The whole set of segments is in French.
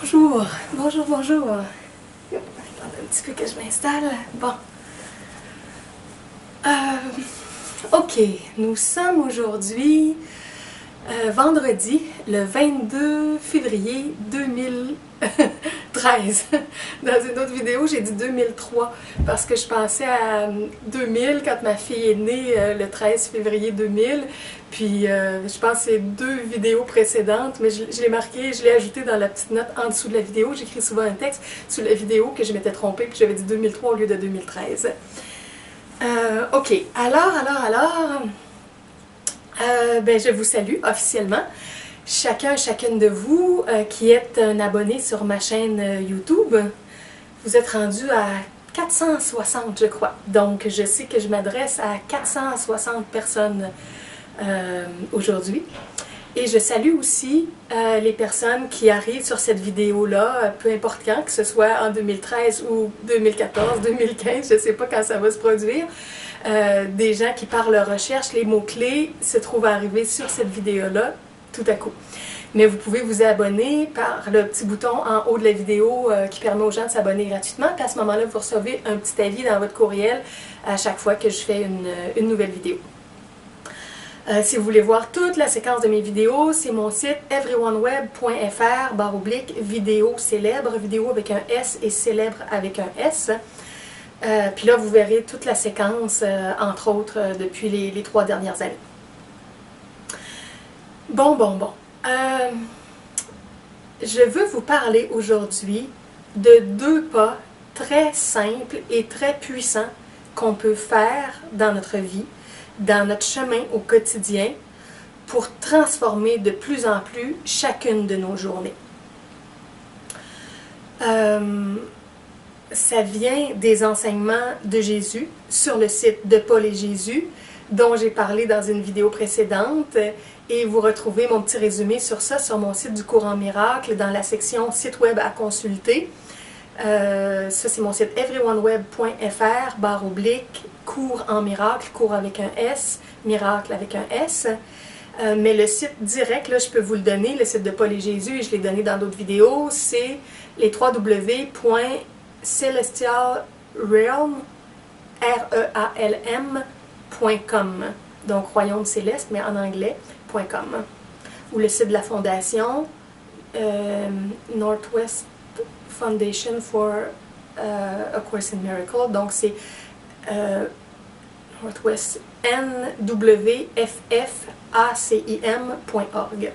Bonjour, bonjour, bonjour. Attendez un petit peu que je m'installe. Bon. Ok, nous sommes aujourd'hui vendredi, le 22 février 2013. Dans une autre vidéo, j'ai dit 2003 parce que je pensais à 2000 quand ma fille est née le 13 février 2000. Puis je pense que c'est deux vidéos précédentes, mais je l'ai marqué, je l'ai ajouté dans la petite note en dessous de la vidéo. J'écris souvent un texte sous la vidéo que je m'étais trompée, puis j'avais dit 2003 au lieu de 2013. Ok, alors, je vous salue officiellement, chacune de vous qui êtes un abonné sur ma chaîne YouTube. Vous êtes rendu à 460, je crois. Donc, je sais que je m'adresse à 460 personnes aujourd'hui. Et je salue aussi les personnes qui arrivent sur cette vidéo-là, peu importe quand, que ce soit en 2013 ou 2014, 2015, je ne sais pas quand ça va se produire. Des gens qui, par leur recherche, les mots-clés se trouvent arriver sur cette vidéo-là tout à coup. Mais vous pouvez vous abonner par le petit bouton en haut de la vidéo qui permet aux gens de s'abonner gratuitement. Puis à ce moment-là, vous recevez un petit avis dans votre courriel à chaque fois que je fais une nouvelle vidéo. Si vous voulez voir toute la séquence de mes vidéos, c'est mon site everyoneWeb.fr/vidéo célèbre, vidéo avec un S et célèbre avec un S. Puis là, vous verrez toute la séquence, entre autres, depuis les 3 dernières années. Bon. Je veux vous parler aujourd'hui de 2 pas très simples et très puissants qu'on peut faire dans notre vie, dans notre chemin au quotidien, pour transformer de plus en plus chacune de nos journées. Ça vient des enseignements de Jésus sur le site de Paul et Jésus, dont j'ai parlé dans une vidéo précédente, et vous retrouvez mon petit résumé sur ça sur mon site du Cours en Miracle dans la section site web à consulter. Ça, c'est mon site everyoneWeb.fr/cours en miracle, cours avec un S, miracle avec un S. Mais le site direct, là, je peux vous le donner, le site de Paul et Jésus, et je l'ai donné dans d'autres vidéos, c'est les www.celestialrealm, REALM.com. Donc, Royaume Céleste, mais en anglais, .com. Ou le site de la fondation, Northwest Foundation for A Course in Miracles. Donc, c'est Northwest NWFFACIM.org.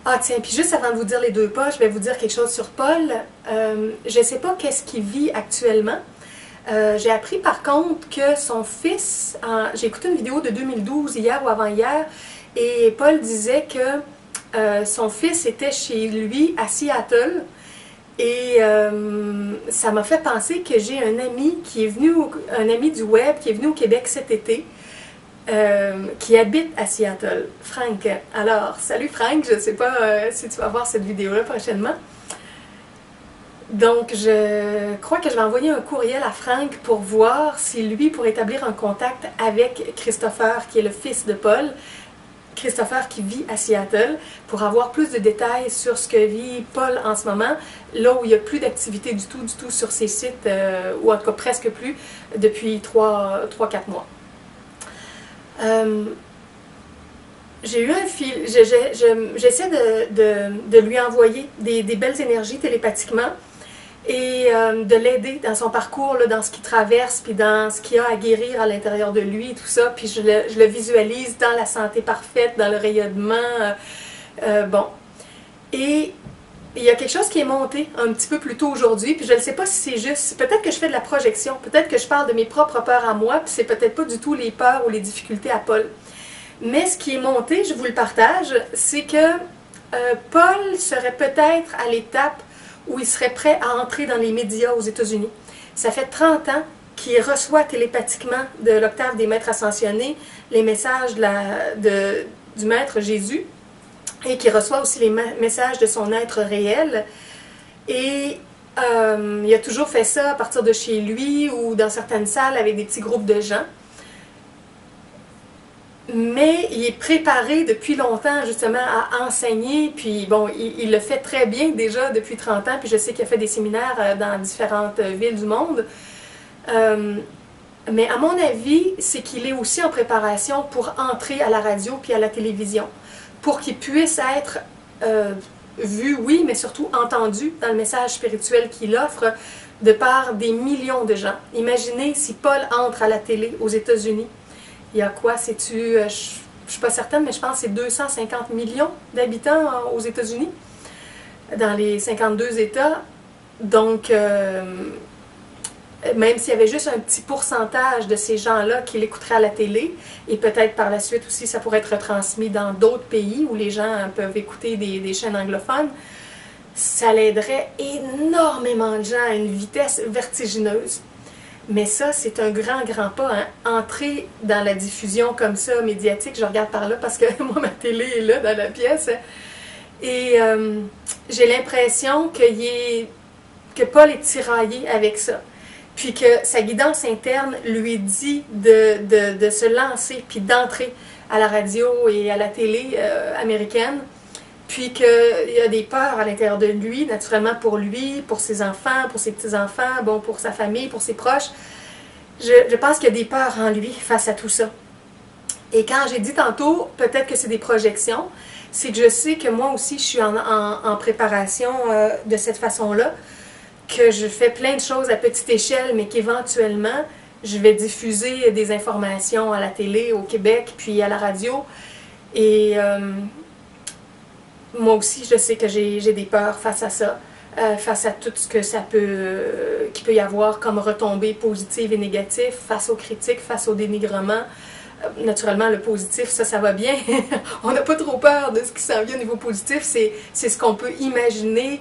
Ah tiens, puis juste avant de vous dire les 2 pas, je vais vous dire quelque chose sur Paul. Je ne sais pas qu'est-ce qu'il vit actuellement. J'ai appris par contre que son fils, j'ai écouté une vidéo de 2012, hier ou avant-hier, et Paul disait que son fils était chez lui à Seattle, et ça m'a fait penser que j'ai un ami qui est venu, un ami du web qui est venu au Québec cet été, qui habite à Seattle, Frank. Alors, salut Frank, je ne sais pas si tu vas voir cette vidéo-là prochainement. Donc, je crois que je vais envoyer un courriel à Frank pour voir si lui pourrait établir un contact avec Christopher, qui est le fils de Paul, Christopher qui vit à Seattle, pour avoir plus de détails sur ce que vit Paul en ce moment, là où il n'y a plus d'activité du tout sur ces sites, ou en tout cas presque plus, depuis 3-4 mois. J'ai eu un fil, j'essaie de lui envoyer des belles énergies télépathiquement et de l'aider dans son parcours, là, dans ce qu'il traverse, puis dans ce qu'il a à guérir à l'intérieur de lui, tout ça, puis je le visualise dans la santé parfaite, dans le rayonnement, bon. Et il y a quelque chose qui est monté un petit peu plus tôt aujourd'hui, puis je ne sais pas si c'est juste, peut-être que je fais de la projection, peut-être que je parle de mes propres peurs à moi, puis c'est peut-être pas du tout les peurs ou les difficultés à Paul. Mais ce qui est monté, je vous le partage, c'est que Paul serait peut-être à l'étape où il serait prêt à entrer dans les médias aux États-Unis. Ça fait 30 ans qu'il reçoit télépathiquement de l'octave des maîtres ascensionnés les messages du maître Jésus, et qui reçoit aussi les messages de son être réel. Et il a toujours fait ça à partir de chez lui ou dans certaines salles avec des petits groupes de gens. mais il est préparé depuis longtemps justement à enseigner, puis bon, il le fait très bien déjà depuis 30 ans, puis je sais qu'il a fait des séminaires dans différentes villes du monde. Mais à mon avis, c'est qu'il est aussi en préparation pour entrer à la radio puis à la télévision, pour qu'il puisse être vu, oui, mais surtout entendu dans le message spirituel qu'il offre de par des millions de gens. Imaginez si Paul entre à la télé aux États-Unis. Il y a quoi, sais-tu, je ne suis pas certaine, mais je pense que c'est 250 millions d'habitants aux États-Unis, dans les 52 États. Donc, même s'il y avait juste un petit pourcentage de ces gens-là qui l'écouteraient à la télé, et peut-être par la suite aussi ça pourrait être retransmis dans d'autres pays où les gens peuvent écouter des chaînes anglophones, ça l'aiderait énormément de gens à une vitesse vertigineuse. Mais ça, c'est un grand, grand pas, hein? Entrer dans la diffusion comme ça, médiatique, je regarde par là parce que moi, ma télé est là dans la pièce. Et j'ai l'impression que Paul est tiraillé avec ça. Puis que sa guidance interne lui dit de se lancer, puis d'entrer à la radio et à la télé américaine. Puis qu'il y a des peurs à l'intérieur de lui, naturellement pour lui, pour ses enfants, pour ses petits-enfants, bon, pour sa famille, pour ses proches. Je pense qu'il y a des peurs en lui face à tout ça. Et quand j'ai dit tantôt, peut-être que c'est des projections, c'est que je sais que moi aussi, je suis en préparation de cette façon-là, que je fais plein de choses à petite échelle, mais qu'éventuellement, je vais diffuser des informations à la télé, au Québec, puis à la radio. Et moi aussi, je sais que j'ai des peurs face à ça, face à tout ce que qu'il peut y avoir comme retombées positives et négatives, face aux critiques, face au dénigrement. Naturellement, le positif, ça va bien. On n'a pas trop peur de ce qui s'en vient au niveau positif. C'est ce qu'on peut imaginer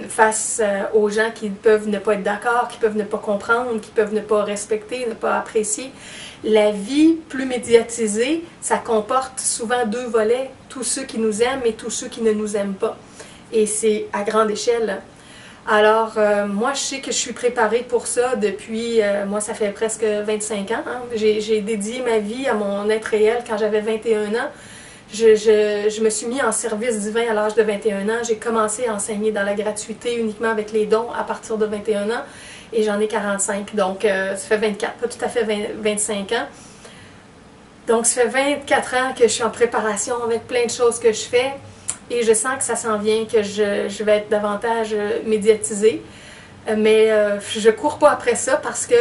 face aux gens qui peuvent ne pas être d'accord, qui peuvent ne pas comprendre, qui peuvent ne pas respecter, ne pas apprécier. La vie plus médiatisée, ça comporte souvent deux volets, tous ceux qui nous aiment et tous ceux qui ne nous aiment pas. Et c'est à grande échelle. Alors, moi, je sais que je suis préparée pour ça depuis, moi, ça fait presque 25 ans. Hein. J'ai dédié ma vie à mon être réel quand j'avais 21 ans. Je me suis mis en service divin à l'âge de 21 ans. J'ai commencé à enseigner dans la gratuité uniquement avec les dons à partir de 21 ans. Et j'en ai 45, donc ça fait 24, pas tout à fait 25 ans. Donc ça fait 24 ans que je suis en préparation avec plein de choses que je fais. Et je sens que ça s'en vient, que je vais être davantage médiatisée. Mais je cours pas après ça parce que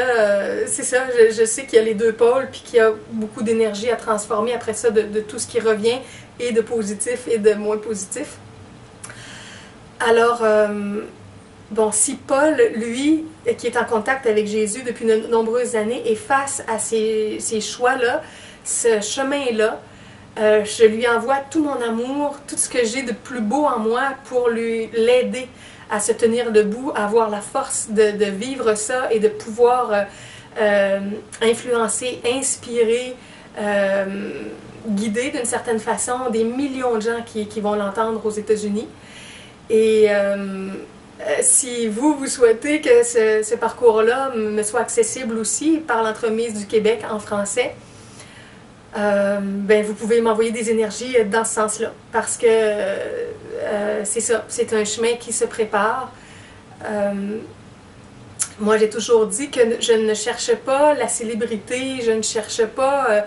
c'est ça, je sais qu'il y a les deux pôles puis qu'il y a beaucoup d'énergie à transformer après ça de tout ce qui revient, et de positif et de moins positif. Alors, bon, si Paul, lui, qui est en contact avec Jésus depuis de nombreuses années, est face à ces choix-là, ce chemin-là, je lui envoie tout mon amour, tout ce que j'ai de plus beau en moi pour l'aider à se tenir debout, à avoir la force de vivre ça et de pouvoir influencer, inspirer, guider d'une certaine façon des millions de gens qui vont l'entendre aux États-Unis. Et si vous souhaitez que ce parcours-là me soit accessible aussi par l'entremise du Québec en français, ben vous pouvez m'envoyer des énergies dans ce sens-là, parce que c'est ça, c'est un chemin qui se prépare. Moi, j'ai toujours dit que je ne cherche pas la célébrité, je ne cherche pas...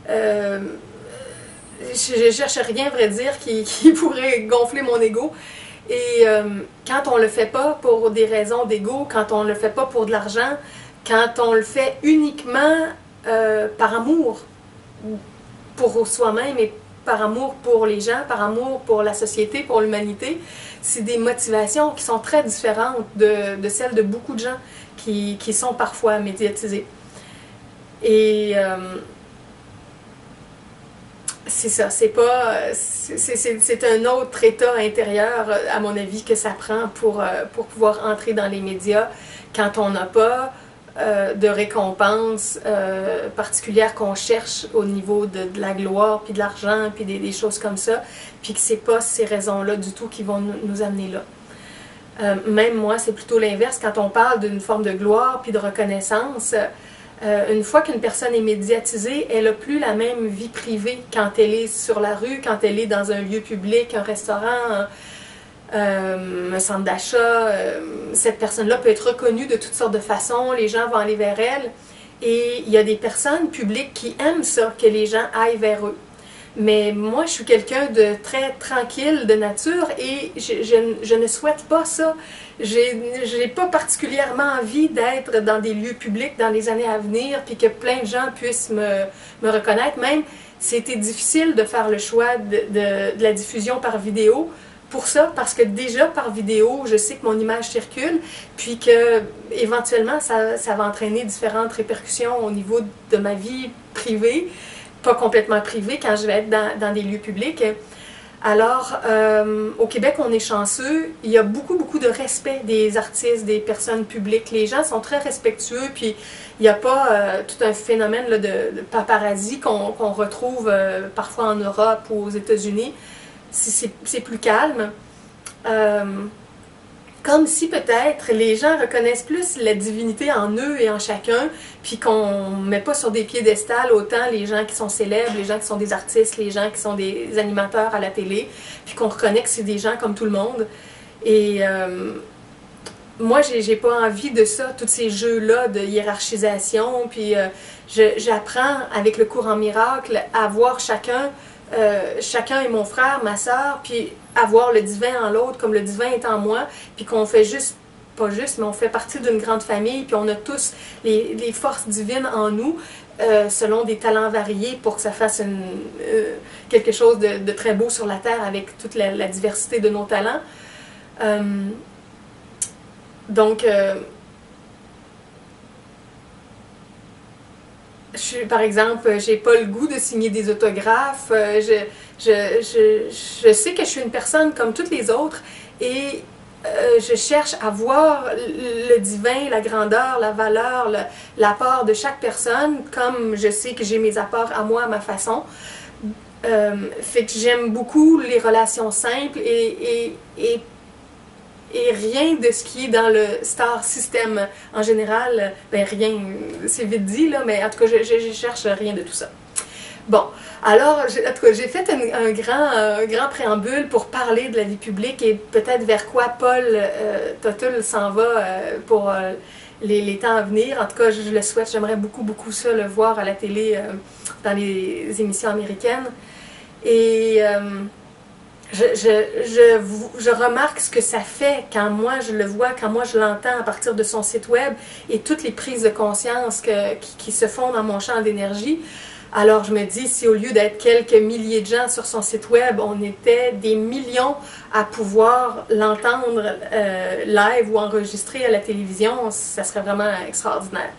je cherche rien, à vrai dire, qui pourrait gonfler mon ego. Et quand on le fait pas pour des raisons d'ego, quand on le fait pas pour de l'argent, quand on le fait uniquement par amour pour soi-même et par amour pour les gens, par amour pour la société, pour l'humanité, c'est des motivations qui sont très différentes de celles de beaucoup de gens qui sont parfois médiatisés. Et c'est ça, c'est un autre état intérieur, à mon avis, que ça prend pour pouvoir entrer dans les médias quand on n'a pas de récompense particulière qu'on cherche au niveau de la gloire, puis de l'argent, puis des choses comme ça, puis que c'est pas ces raisons-là du tout qui vont nous amener là. Même moi, c'est plutôt l'inverse. Quand on parle d'une forme de gloire puis de reconnaissance, Une fois qu'une personne est médiatisée, elle n'a plus la même vie privée quand elle est sur la rue, quand elle est dans un lieu public, un restaurant, un centre d'achat. Cette personne-là peut être reconnue de toutes sortes de façons, les gens vont aller vers elle. Et il y a des personnes publiques qui aiment ça, que les gens aillent vers eux. Mais moi, je suis quelqu'un de très tranquille de nature et je ne souhaite pas ça. J'ai pas particulièrement envie d'être dans des lieux publics dans les années à venir, puis que plein de gens puissent me reconnaître. Même, c'était difficile de faire le choix de la diffusion par vidéo. Pour ça, parce que déjà par vidéo, je sais que mon image circule, puis que éventuellement ça va entraîner différentes répercussions au niveau de ma vie privée, pas complètement privée quand je vais être dans des lieux publics. Alors, au Québec, on est chanceux. Il y a beaucoup de respect des artistes, des personnes publiques. Les gens sont très respectueux, puis il n'y a pas tout un phénomène là, de paparazzi qu'on retrouve parfois en Europe ou aux États-Unis. C'est plus calme. Comme si peut-être les gens reconnaissent plus la divinité en eux et en chacun, puis qu'on ne met pas sur des piédestals autant les gens qui sont célèbres, les gens qui sont des artistes, les gens qui sont des animateurs à la télé, puis qu'on reconnaît que c'est des gens comme tout le monde. Et moi, j'ai pas envie de ça, tous ces jeux-là de hiérarchisation, puis j'apprends avec le cours en miracle à voir chacun est mon frère, ma sœur, puis avoir le divin en l'autre comme le divin est en moi, puis qu'on fait juste, pas juste, mais on fait partie d'une grande famille, puis on a tous les forces divines en nous, selon des talents variés pour que ça fasse quelque chose de très beau sur la terre avec toute la diversité de nos talents. Donc, par exemple, j'ai pas le goût de signer des autographes. Je sais que je suis une personne comme toutes les autres et je cherche à voir le divin, la grandeur, la valeur, l'apport de chaque personne, comme je sais que j'ai mes apports à moi, à ma façon. Fait que j'aime beaucoup les relations simples et rien de ce qui est dans le star system en général, ben rien, c'est vite dit, là, mais en tout cas, je cherche rien de tout ça. Bon, alors, en tout cas, j'ai fait un grand préambule pour parler de la vie publique et peut-être vers quoi Paul Totul s'en va pour les temps à venir. En tout cas, je le souhaite, j'aimerais beaucoup ça, le voir à la télé dans les émissions américaines. Et je remarque ce que ça fait quand moi je le vois, quand moi je l'entends à partir de son site web et toutes les prises de conscience qui se font dans mon champ d'énergie. Alors je me dis, si au lieu d'être quelques milliers de gens sur son site web, on était des millions à pouvoir l'entendre live ou enregistré à la télévision, ça serait vraiment extraordinaire.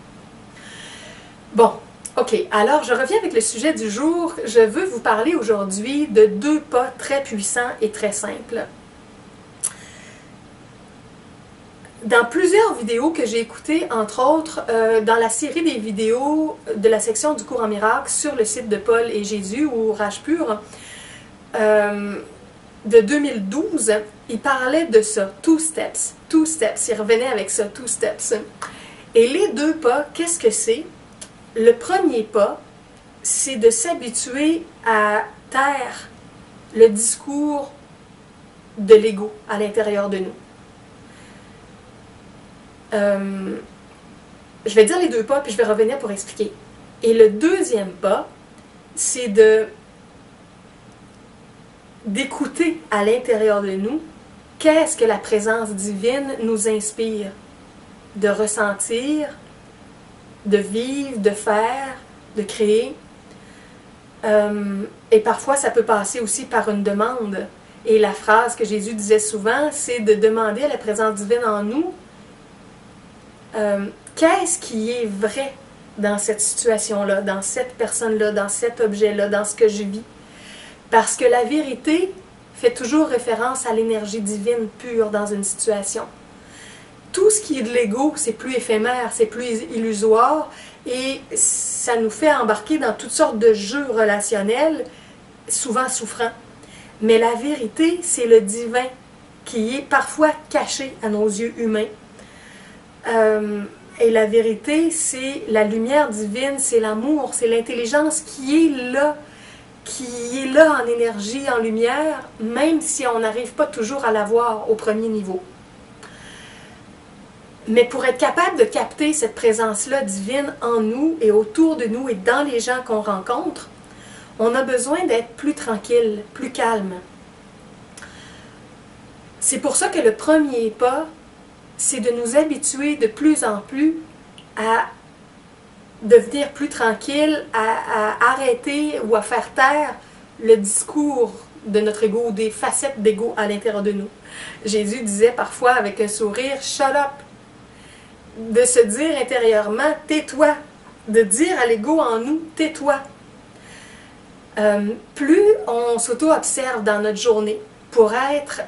Bon. Ok, alors je reviens avec le sujet du jour. Je veux vous parler aujourd'hui de 2 pas très puissants et très simples. Dans plusieurs vidéos que j'ai écoutées, entre autres dans la série des vidéos de la section du cours en miracle sur le site de Paul et Jésus ou Rage Pure, de 2012, il parlait de ça, 2 steps, 2 steps, il revenait avec ça, 2 steps. Et les 2 pas, qu'est-ce que c'est? Le premier pas, c'est de s'habituer à taire le discours de l'ego à l'intérieur de nous. Je vais dire les 2 pas, puis je vais revenir pour expliquer. Et le deuxième pas, c'est d'écouter à l'intérieur de nous qu'est-ce que la présence divine nous inspire de ressentir, de vivre, de faire, de créer. Et parfois, ça peut passer aussi par une demande. Et la phrase que Jésus disait souvent, c'est de demander à la présence divine en nous qu'est-ce qui est vrai dans cette situation-là, dans cette personne-là, dans cet objet-là, dans ce que je vis. Parce que la vérité fait toujours référence à l'énergie divine pure dans une situation. Tout ce qui est de l'ego, c'est plus éphémère, c'est plus illusoire et ça nous fait embarquer dans toutes sortes de jeux relationnels, souvent souffrants. Mais la vérité, c'est le divin qui est parfois caché à nos yeux humains. Et la vérité, c'est la lumière divine, c'est l'amour, c'est l'intelligence qui est là en énergie, en lumière, même si on n'arrive pas toujours à la voir au premier niveau. Mais pour être capable de capter cette présence-là divine en nous et autour de nous et dans les gens qu'on rencontre, on a besoin d'être plus tranquille, plus calme. C'est pour ça que le premier pas, c'est de nous habituer de plus en plus à devenir plus tranquille, à arrêter ou à faire taire le discours de notre ego ou des facettes d'ego à l'intérieur de nous. Jésus disait parfois avec un sourire « shut up », de se dire intérieurement « tais-toi », de dire à l'ego en nous « tais-toi ». Plus on s'auto-observe dans notre journée pour être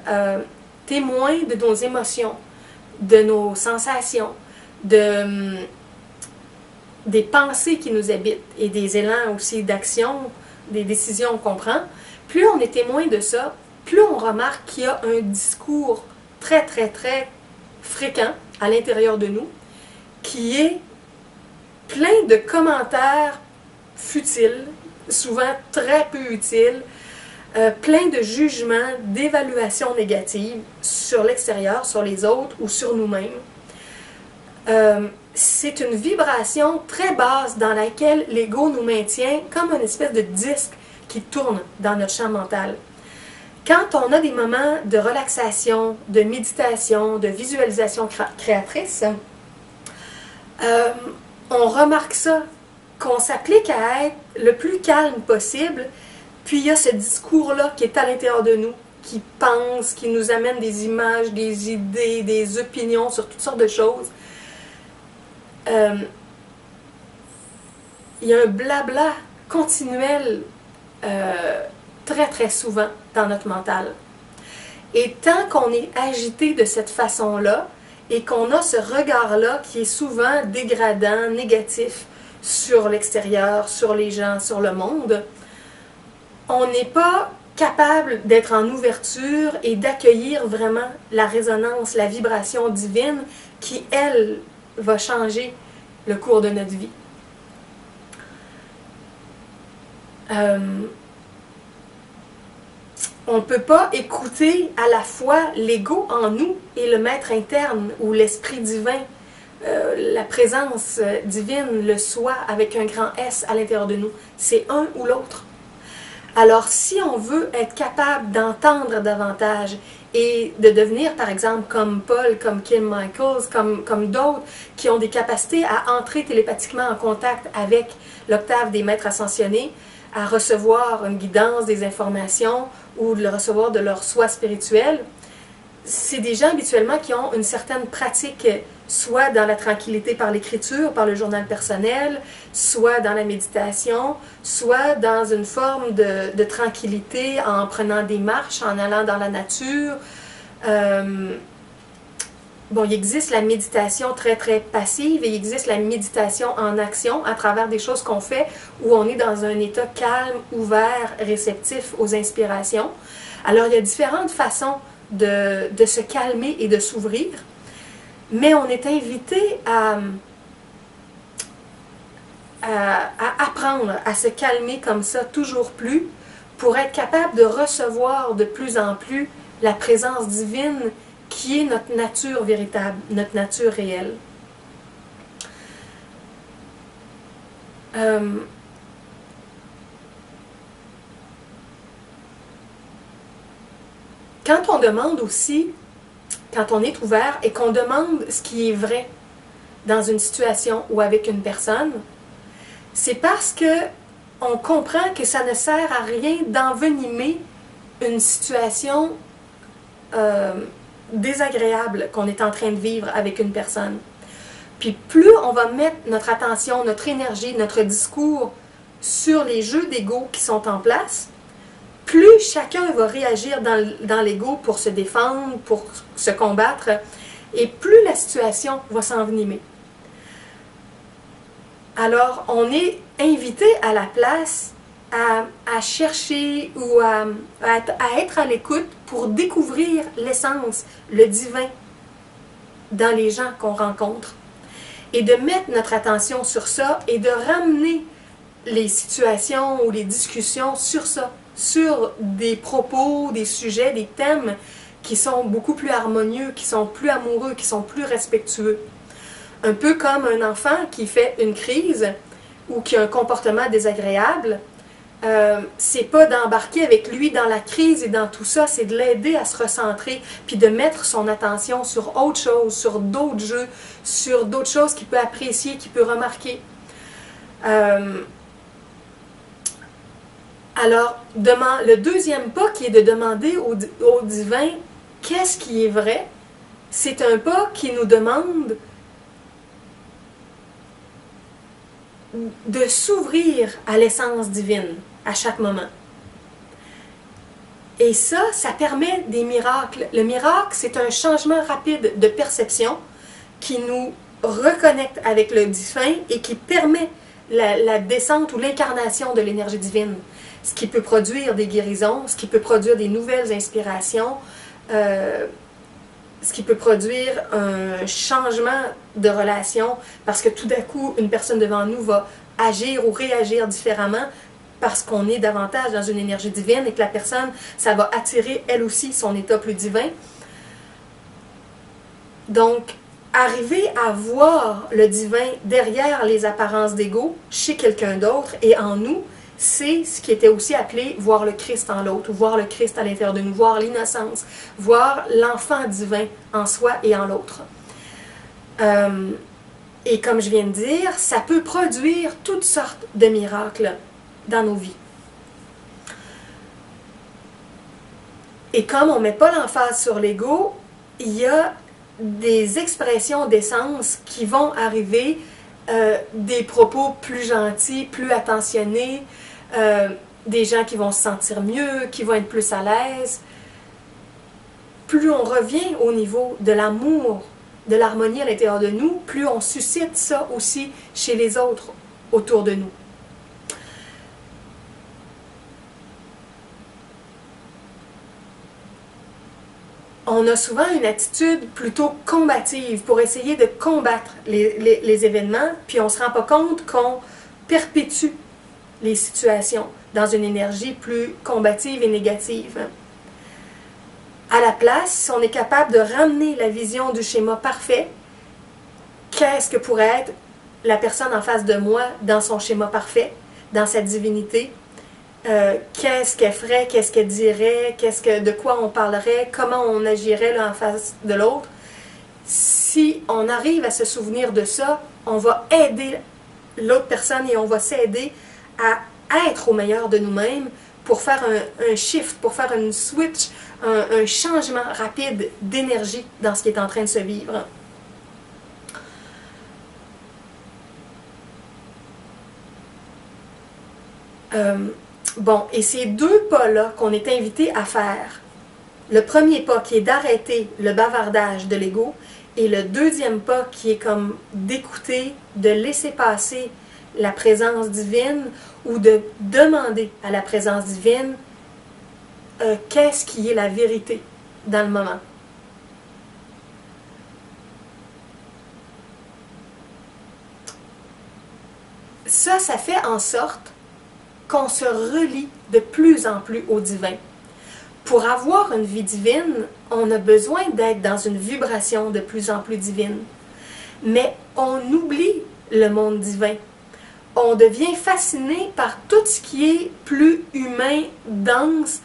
témoin de nos émotions, de nos sensations, des pensées qui nous habitent et des élans aussi d'action, des décisions qu'on prend, plus on est témoin de ça, plus on remarque qu'il y a un discours très, très, très fréquent à l'intérieur de nous qui est plein de commentaires futiles, souvent très peu utiles, plein de jugements, d'évaluations négatives sur l'extérieur, sur les autres ou sur nous-mêmes. C'est une vibration très basse dans laquelle l'ego nous maintient comme une espèce de disque qui tourne dans notre champ mental. Quand on a des moments de relaxation, de méditation, de visualisation créatrice, on remarque ça, qu'on s'applique à être le plus calme possible, puis il y a ce discours-là qui est à l'intérieur de nous, qui pense, qui nous amène des images, des idées, des opinions sur toutes sortes de choses. Il y a un blabla continuel très très souvent dans notre mental. Et tant qu'on est agité de cette façon-là et qu'on a ce regard-là qui est souvent dégradant, négatif sur l'extérieur, sur les gens, sur le monde, on n'est pas capable d'être en ouverture et d'accueillir vraiment la résonance, la vibration divine qui, elle, va changer le cours de notre vie. On ne peut pas écouter à la fois l'ego en nous et le maître interne ou l'esprit divin, la présence divine, le soi avec un grand S à l'intérieur de nous. C'est un ou l'autre. Alors, si on veut être capable d'entendre davantage et de devenir, par exemple, comme Paul, comme Kim Michaels, comme d'autres qui ont des capacités à entrer télépathiquement en contact avec l'octave des maîtres ascensionnés, à recevoir une guidance, des informations ou de le recevoir de leur soi spirituel, c'est des gens habituellement qui ont une certaine pratique, soit dans la tranquillité par l'écriture, par le journal personnel, soit dans la méditation, soit dans une forme de tranquillité en prenant des marches, en allant dans la nature. Bon, il existe la méditation très très passive et il existe la méditation en action à travers des choses qu'on fait où on est dans un état calme, ouvert, réceptif aux inspirations. Alors, il y a différentes façons de se calmer et de s'ouvrir, mais on est invité à apprendre à se calmer comme ça toujours plus pour être capable de recevoir de plus en plus la présence divine qui est notre nature véritable, notre nature réelle. Quand on demande aussi, quand on est ouvert et qu'on demande ce qui est vrai dans une situation ou avec une personne, c'est parce que on comprend que ça ne sert à rien d'envenimer une situation désagréable qu'on est en train de vivre avec une personne. Puis plus on va mettre notre attention, notre énergie, notre discours sur les jeux d'ego qui sont en place, plus chacun va réagir dans l'ego pour se défendre, pour se combattre, et plus la situation va s'envenimer. Alors, on est invité à la place à chercher ou à être à l'écoute pour découvrir l'essence, le divin dans les gens qu'on rencontre. et de mettre notre attention sur ça et de ramener les situations ou les discussions sur ça, sur des propos, des sujets, des thèmes qui sont beaucoup plus harmonieux, qui sont plus amoureux, qui sont plus respectueux. Un peu comme un enfant qui fait une crise ou qui a un comportement désagréable, c'est pas d'embarquer avec lui dans la crise et dans tout ça, c'est de l'aider à se recentrer, puis de mettre son attention sur autre chose, sur d'autres jeux, sur d'autres choses qu'il peut apprécier, qu'il peut remarquer. Alors, le deuxième pas qui est de demander au divin qu'est-ce qui est vrai, c'est un pas qui nous demande de s'ouvrir à l'essence divine à chaque moment. Et ça permet des miracles. Le miracle, c'est un changement rapide de perception qui nous reconnecte avec le divin et qui permet la descente ou l'incarnation de l'énergie divine. Ce qui peut produire des guérisons, ce qui peut produire des nouvelles inspirations, ce qui peut produire un changement de relation parce que tout d'un coup, une personne devant nous va agir ou réagir différemment parce qu'on est davantage dans une énergie divine et que la personne, ça va attirer elle aussi son état plus divin. Donc, arriver à voir le divin derrière les apparences d'ego chez quelqu'un d'autre et en nous, c'est ce qui était aussi appelé voir le Christ en l'autre, ou voir le Christ à l'intérieur de nous, voir l'innocence, voir l'enfant divin en soi et en l'autre. Et comme je viens de dire, ça peut produire toutes sortes de miracles dans nos vies. Et comme on ne met pas l'emphase sur l'ego, il y a des expressions d'essence qui vont arriver, des propos plus gentils, plus attentionnés, des gens qui vont se sentir mieux, qui vont être plus à l'aise. Plus on revient au niveau de l'amour, de l'harmonie à l'intérieur de nous, plus on suscite ça aussi chez les autres autour de nous. On a souvent une attitude plutôt combative pour essayer de combattre les événements, puis on ne se rend pas compte qu'on perpétue les situations dans une énergie plus combative et négative. À la place, si on est capable de ramener la vision du schéma parfait, qu'est-ce que pourrait être la personne en face de moi dans son schéma parfait, dans sa divinité, qu'est-ce qu'elle ferait, qu'est-ce qu'elle dirait, de quoi on parlerait, comment on agirait l'un en face de l'autre. Si on arrive à se souvenir de ça, on va aider l'autre personne et on va s'aider à être au meilleur de nous-mêmes pour faire un shift, pour faire une switch, un changement rapide d'énergie dans ce qui est en train de se vivre. Bon, et ces deux pas-là qu'on est invité à faire, le premier pas qui est d'arrêter le bavardage de l'ego, et le deuxième pas qui est comme d'écouter, de laisser passer la présence divine ou de demander à la présence divine qu'est-ce qui est la vérité dans le moment. Ça fait en sorte qu'on se relie de plus en plus au divin. Pour avoir une vie divine, on a besoin d'être dans une vibration de plus en plus divine. Mais on oublie le monde divin. On devient fasciné par tout ce qui est plus humain, dense,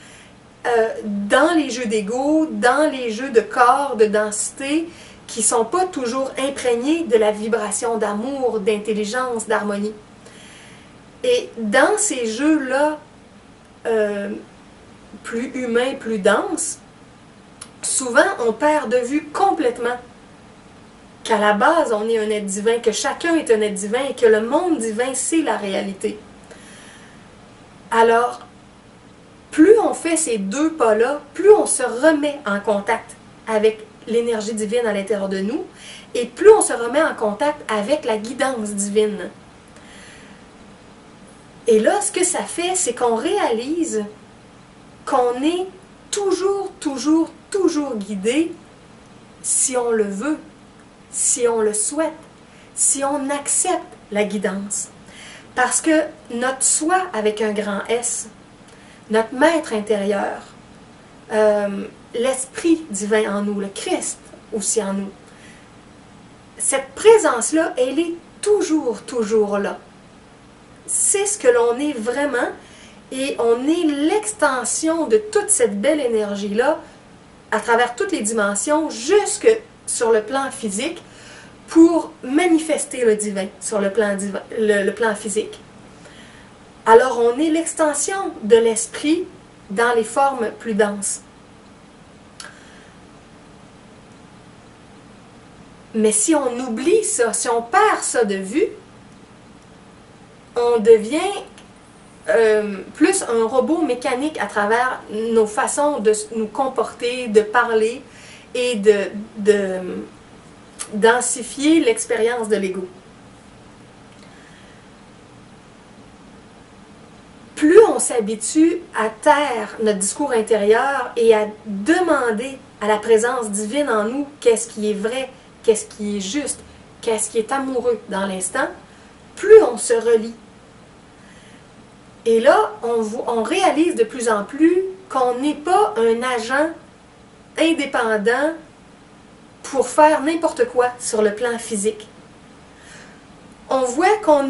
dans les jeux d'ego, dans les jeux de corps, de densité, qui ne sont pas toujours imprégnés de la vibration d'amour, d'intelligence, d'harmonie. Et dans ces jeux-là, plus humains, plus denses, souvent on perd de vue complètement qu'à la base on est un être divin, que chacun est un être divin et que le monde divin c'est la réalité. Alors, plus on fait ces deux pas-là, plus on se remet en contact avec l'énergie divine à l'intérieur de nous et plus on se remet en contact avec la guidance divine. Et là, ce que ça fait, c'est qu'on réalise qu'on est toujours guidé si on le veut, si on le souhaite, si on accepte la guidance. Parce que notre soi avec un grand S, notre maître intérieur, l'Esprit divin en nous, le Christ aussi en nous, cette présence-là, elle est toujours, toujours là. C'est ce que l'on est vraiment et on est l'extension de toute cette belle énergie-là à travers toutes les dimensions jusque sur le plan physique pour manifester le divin sur le plan physique. Alors on est l'extension de l'esprit dans les formes plus denses. Mais si on oublie ça, si on perd ça de vue, on devient plus un robot mécanique à travers nos façons de nous comporter, de parler et de densifier l'expérience de l'ego. Plus on s'habitue à taire notre discours intérieur et à demander à la présence divine en nous qu'est-ce qui est vrai, qu'est-ce qui est juste, qu'est-ce qui est amoureux dans l'instant, plus on se relie. Et là, on réalise de plus en plus qu'on n'est pas un agent indépendant pour faire n'importe quoi sur le plan physique. On voit qu'on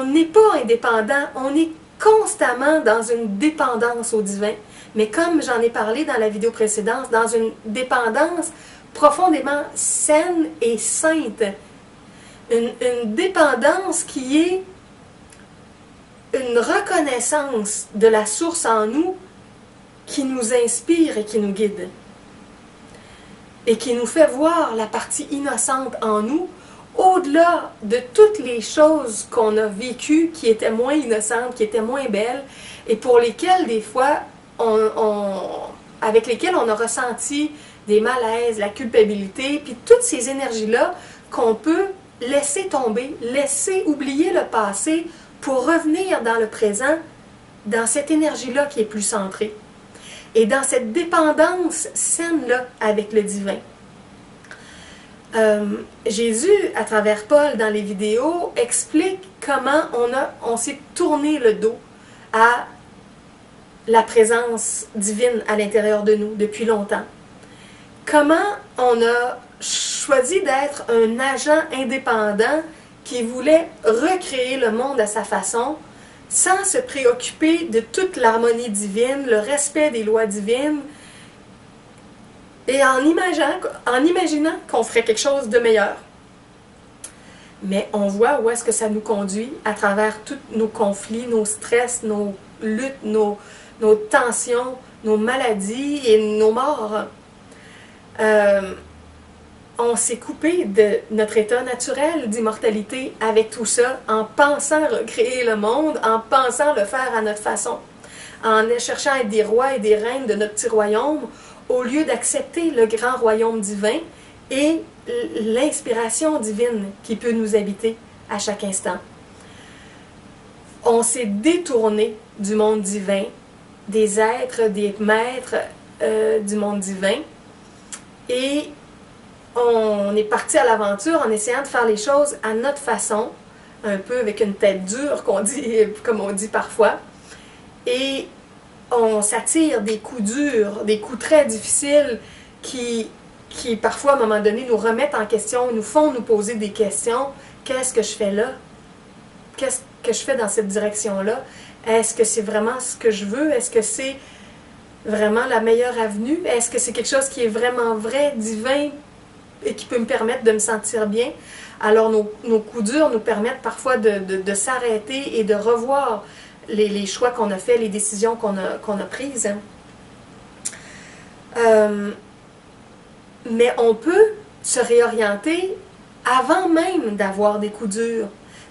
n'est pas indépendant, on est constamment dans une dépendance au divin. Mais comme j'en ai parlé dans la vidéo précédente, dans une dépendance profondément saine et sainte. Une dépendance qui est une reconnaissance de la source en nous qui nous inspire et qui nous guide. Et qui nous fait voir la partie innocente en nous, au-delà de toutes les choses qu'on a vécues qui étaient moins innocentes, qui étaient moins belles, et pour lesquelles des fois, avec lesquelles on a ressenti des malaises, la culpabilité, puis toutes ces énergies-là qu'on peut laisser tomber, laisser oublier le passé pour revenir dans le présent, dans cette énergie-là qui est plus centrée. Et dans cette dépendance saine-là avec le divin. Jésus, à travers Paul dans les vidéos, explique comment on s'est tourné le dos à la présence divine à l'intérieur de nous depuis longtemps. Comment on a choisi d'être un agent indépendant qui voulait recréer le monde à sa façon, sans se préoccuper de toute l'harmonie divine, le respect des lois divines, et en imaginant qu'on ferait quelque chose de meilleur. Mais on voit où est-ce que ça nous conduit à travers tous nos conflits, nos stress, nos luttes, nos tensions, nos maladies et nos morts. On s'est coupé de notre état naturel d'immortalité avec tout ça, en pensant recréer le monde, en pensant le faire à notre façon, en cherchant à être des rois et des reines de notre petit royaume, au lieu d'accepter le grand royaume divin et l'inspiration divine qui peut nous habiter à chaque instant. On s'est détourné du monde divin, des êtres, des maîtres du monde divin, et on est parti à l'aventure en essayant de faire les choses à notre façon, un peu avec une tête dure, comme on dit parfois, et on s'attire des coups durs, des coups très difficiles qui parfois à un moment donné nous remettent en question, nous font nous poser des questions. Qu'est-ce que je fais là? Qu'est-ce que je fais dans cette direction-là? Est-ce que c'est vraiment ce que je veux? Est-ce que c'est vraiment la meilleure avenue? Est-ce que c'est quelque chose qui est vraiment vrai, divin, et qui peut me permettre de me sentir bien? Alors nos coups durs nous permettent parfois de s'arrêter et de revoir les choix qu'on a faits, les décisions qu'on a prises. Mais on peut se réorienter avant même d'avoir des coups durs,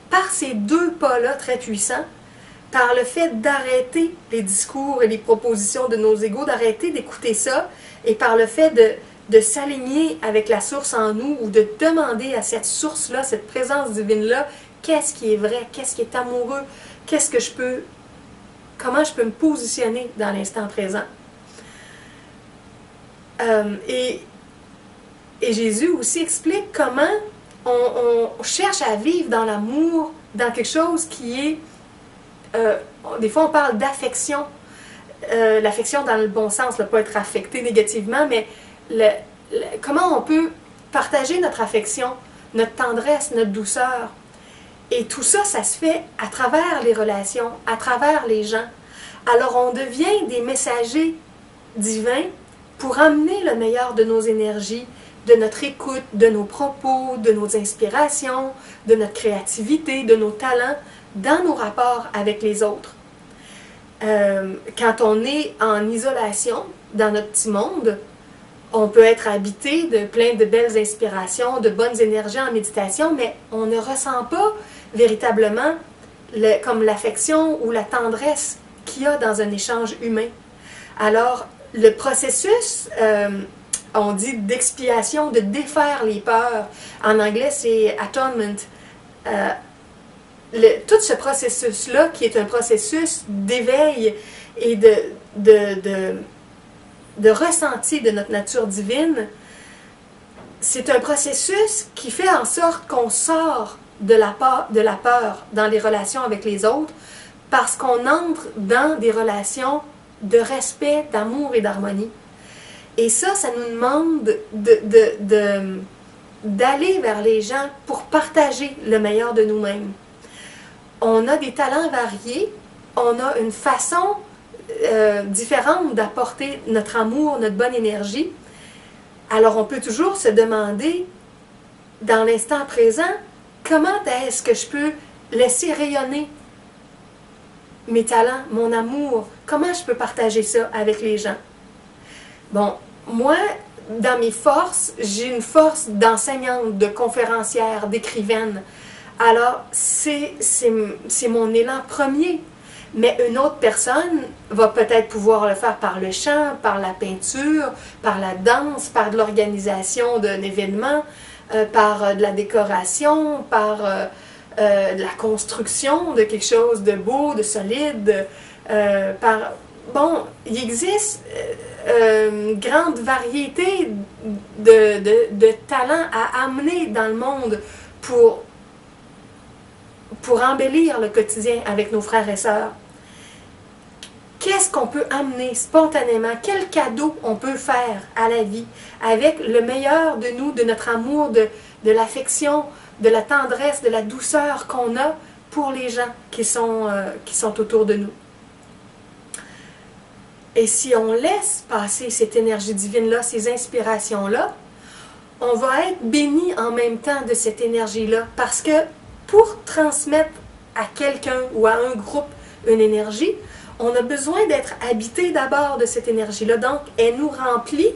par ces deux pas-là très puissants, par le fait d'arrêter les discours et les propositions de nos égos, d'arrêter d'écouter ça, et par le fait de s'aligner avec la source en nous, ou de demander à cette source-là, cette présence divine-là, qu'est-ce qui est vrai, qu'est-ce qui est amoureux, comment je peux me positionner dans l'instant présent. Et Jésus aussi explique comment on cherche à vivre dans l'amour, dans quelque chose qui est... des fois, on parle d'affection. L'affection dans le bon sens, là, pas être affecté négativement, mais comment on peut partager notre affection, notre tendresse, notre douceur. Et tout ça, ça se fait à travers les relations, à travers les gens. Alors, on devient des messagers divins pour amener le meilleur de nos énergies, de notre écoute, de nos propos, de nos inspirations, de notre créativité, de nos talents dans nos rapports avec les autres. Quand on est en isolation dans notre petit monde, on peut être habité de plein de belles inspirations, de bonnes énergies en méditation, mais on ne ressent pas véritablement comme l'affection ou la tendresse qu'il y a dans un échange humain. Alors, le processus, on dit d'expiation, de défaire les peurs. En anglais, c'est atonement. Tout ce processus-là, qui est un processus d'éveil et de ressenti de notre nature divine, c'est un processus qui fait en sorte qu'on sort de la peur dans les relations avec les autres parce qu'on entre dans des relations de respect, d'amour et d'harmonie. Et ça nous demande d'aller vers les gens pour partager le meilleur de nous-mêmes. On a des talents variés, on a une façon différente d'apporter notre amour, notre bonne énergie. Alors on peut toujours se demander, dans l'instant présent, comment est-ce que je peux laisser rayonner mes talents, mon amour, comment je peux partager ça avec les gens. Bon, moi, dans mes forces, j'ai une force d'enseignante, de conférencière, d'écrivaine. Alors, c'est mon élan premier. Mais une autre personne va peut-être pouvoir le faire par le chant, par la peinture, par la danse, par de l'organisation d'un événement, par de la décoration, par de la construction de quelque chose de beau, de solide. Bon, il existe une grande variété de talents à amener dans le monde pour embellir le quotidien avec nos frères et sœurs. Qu'est-ce qu'on peut amener spontanément? Quel cadeau on peut faire à la vie avec le meilleur de nous, de notre amour, de l'affection, de la tendresse, de la douceur qu'on a pour les gens qui sont autour de nous. Et si on laisse passer cette énergie divine-là, ces inspirations-là, on va être béni en même temps de cette énergie-là. Parce que pour transmettre à quelqu'un ou à un groupe une énergie, on a besoin d'être habité d'abord de cette énergie-là. Donc, elle nous remplit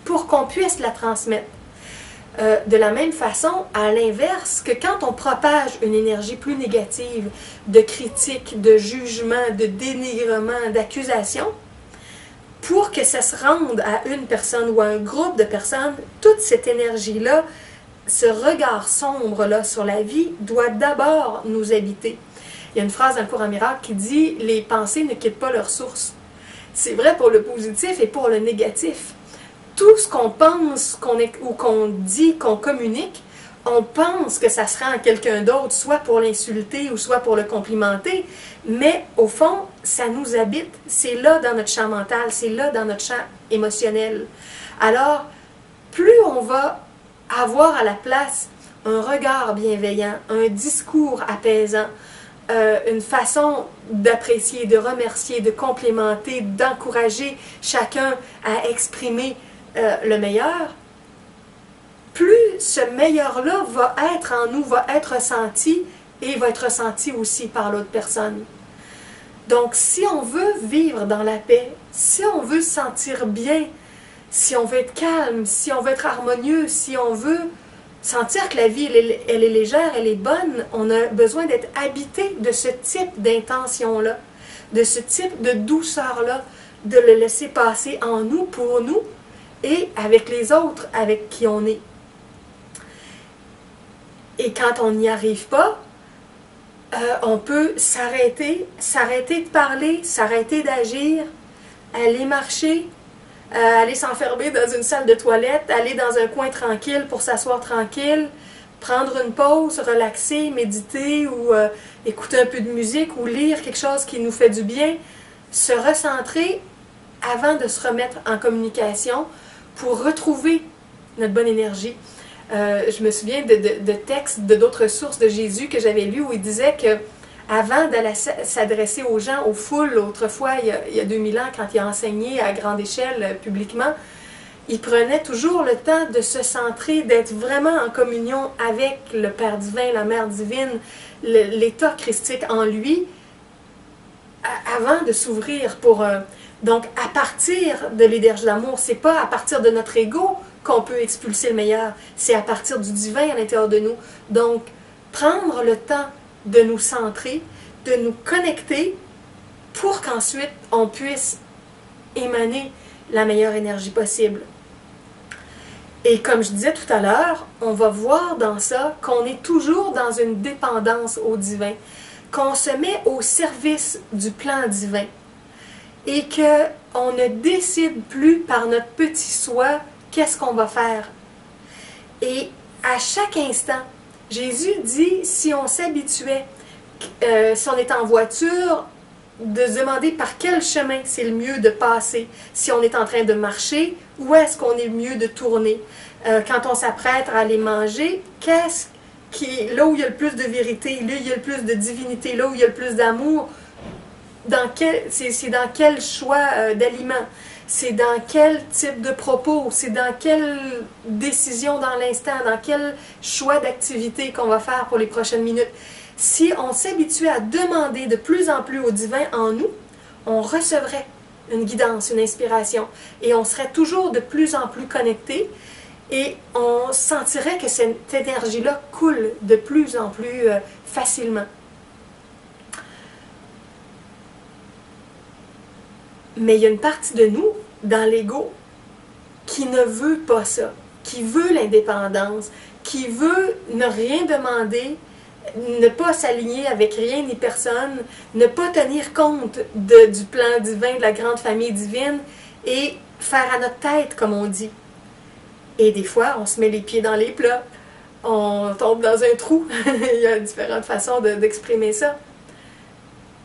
pour qu'on puisse la transmettre. De la même façon, à l'inverse, que quand on propage une énergie plus négative, de critique, de jugement, de dénigrement, d'accusation, pour que ça se rende à une personne ou à un groupe de personnes, toute cette énergie-là, ce regard sombre-là sur la vie, doit d'abord nous habiter. Il y a une phrase dans le cours en miracle qui dit « Les pensées ne quittent pas leur source ». C'est vrai pour le positif et pour le négatif. Tout ce qu'on pense ou qu'on dit, qu'on communique, on pense que ça sera en quelqu'un d'autre, soit pour l'insulter ou soit pour le complimenter, mais au fond, ça nous habite. C'est là dans notre champ mental, c'est là dans notre champ émotionnel. Alors, plus on va avoir à la place un regard bienveillant, un discours apaisant, une façon d'apprécier, de remercier, de complimenter, d'encourager chacun à exprimer le meilleur, plus ce meilleur-là va être en nous, va être ressenti et va être ressenti aussi par l'autre personne. Donc, si on veut vivre dans la paix, si on veut se sentir bien, si on veut être calme, si on veut être harmonieux, si on veut sentir que la vie, elle est légère, elle est bonne, on a besoin d'être habité de ce type d'intention-là, de ce type de douceur-là, de le laisser passer en nous, pour nous, et avec les autres avec qui on est. Et quand on n'y arrive pas, on peut s'arrêter de parler, s'arrêter d'agir, aller marcher, aller s'enfermer dans une salle de toilette, aller dans un coin tranquille pour s'asseoir tranquille, prendre une pause, relaxer, méditer ou écouter un peu de musique ou lire quelque chose qui nous fait du bien, se recentrer avant de se remettre en communication pour retrouver notre bonne énergie. Je me souviens de textes de d'autres sources de Jésus que j'avais lus où il disait que avant d'aller s'adresser aux gens, aux foules, autrefois, il y a 2000 ans, quand il a enseigné à grande échelle publiquement, il prenait toujours le temps de se centrer, d'être vraiment en communion avec le Père divin, la Mère divine, l'état christique en lui, avant de s'ouvrir pour... donc, à partir de l'énergie d'amour, c'est pas à partir de notre ego qu'on peut expulser le meilleur, c'est à partir du divin à l'intérieur de nous. Donc, prendre le temps de nous centrer, de nous connecter pour qu'ensuite on puisse émaner la meilleure énergie possible. Et comme je disais tout à l'heure, on va voir dans ça qu'on est toujours dans une dépendance au divin, qu'on se met au service du plan divin et qu'on ne décide plus par notre petit soi qu'est-ce qu'on va faire. Et à chaque instant, Jésus dit, si on s'habituait, si on est en voiture, de se demander par quel chemin c'est le mieux de passer. Si on est en train de marcher, où est-ce qu'on est mieux de tourner? Quand on s'apprête à aller manger, là où il y a le plus de vérité, là où il y a le plus de divinité, là où il y a le plus d'amour, c'est dans quel choix d'aliments? C'est dans quel type de propos, c'est dans quelle décision dans l'instant, dans quel choix d'activité qu'on va faire pour les prochaines minutes. Si on s'habituait à demander de plus en plus au divin en nous, on recevrait une guidance, une inspiration, et on serait toujours de plus en plus connecté, et on sentirait que cette énergie-là coule de plus en plus facilement. Mais il y a une partie de nous, dans l'ego, qui ne veut pas ça, qui veut l'indépendance, qui veut ne rien demander, ne pas s'aligner avec rien ni personne, ne pas tenir compte du plan divin, de la grande famille divine, et faire à notre tête, comme on dit. Et des fois, on se met les pieds dans les plats, on tombe dans un trou. Il y a différentes façons d'exprimer ça.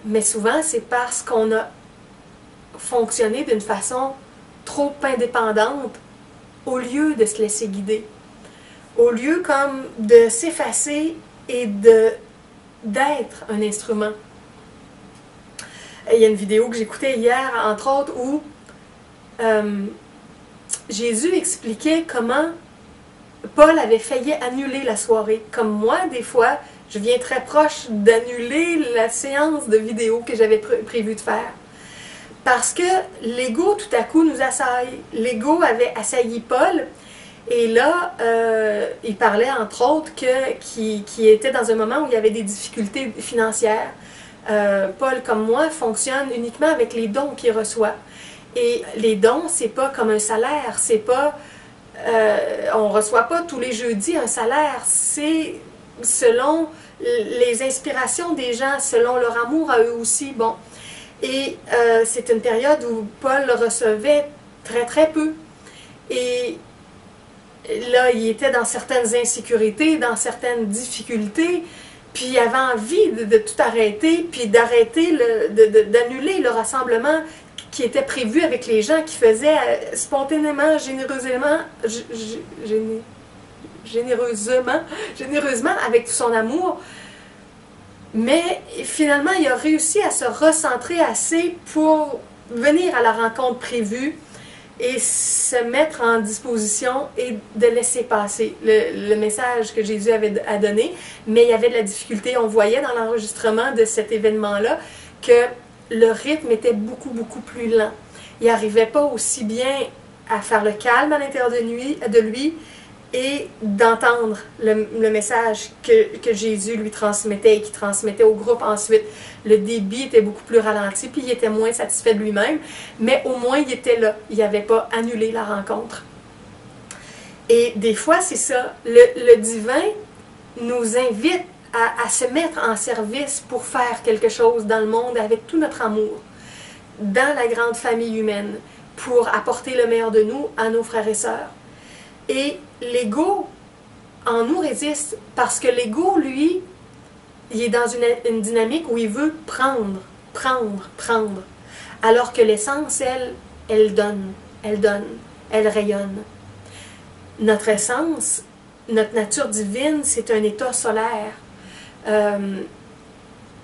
Mais souvent, c'est parce qu'on a fonctionné d'une façon trop indépendante au lieu de se laisser guider. Au lieu comme de s'effacer et d'être un instrument. Il y a une vidéo que j'écoutais hier, entre autres, où Jésus expliquait comment Paul avait failli annuler la soirée. Comme moi, des fois, je viens très proche d'annuler la séance de vidéo que j'avais prévu de faire. Parce que l'ego, tout à coup, nous assaille. L'ego avait assailli Paul. Et là, il parlait, entre autres, qu'il était dans un moment où il y avait des difficultés financières. Paul, comme moi, fonctionne uniquement avec les dons qu'il reçoit. Et les dons, c'est pas comme un salaire, c'est pas... on reçoit pas tous les jeudis un salaire, c'est selon les inspirations des gens, selon leur amour à eux aussi. Bon. Et c'est une période où Paul recevait très très peu. Et là, il était dans certaines insécurités, dans certaines difficultés, puis il avait envie de tout arrêter, puis d'arrêter, d'annuler le rassemblement qui était prévu avec les gens, qui faisaient spontanément, généreusement, avec tout son amour. Mais finalement, il a réussi à se recentrer assez pour venir à la rencontre prévue et se mettre en disposition et de laisser passer le message que Jésus avait à donner. Mais il y avait de la difficulté. On voyait dans l'enregistrement de cet événement-là que le rythme était beaucoup, beaucoup plus lent. Il n'arrivait pas aussi bien à faire le calme à l'intérieur de lui et d'entendre le message que Jésus lui transmettait et qu'il transmettait au groupe ensuite. Le débit était beaucoup plus ralenti, puis il était moins satisfait de lui-même, mais au moins il était là. Il n'avait pas annulé la rencontre. Et des fois, c'est ça. Le divin nous invite à se mettre en service pour faire quelque chose dans le monde avec tout notre amour, dans la grande famille humaine, pour apporter le meilleur de nous à nos frères et sœurs. Et l'ego en nous résiste parce que l'ego, lui, il est dans une dynamique où il veut prendre, prendre, prendre. Alors que l'essence, elle donne, elle rayonne. Notre essence, notre nature divine, c'est un état solaire.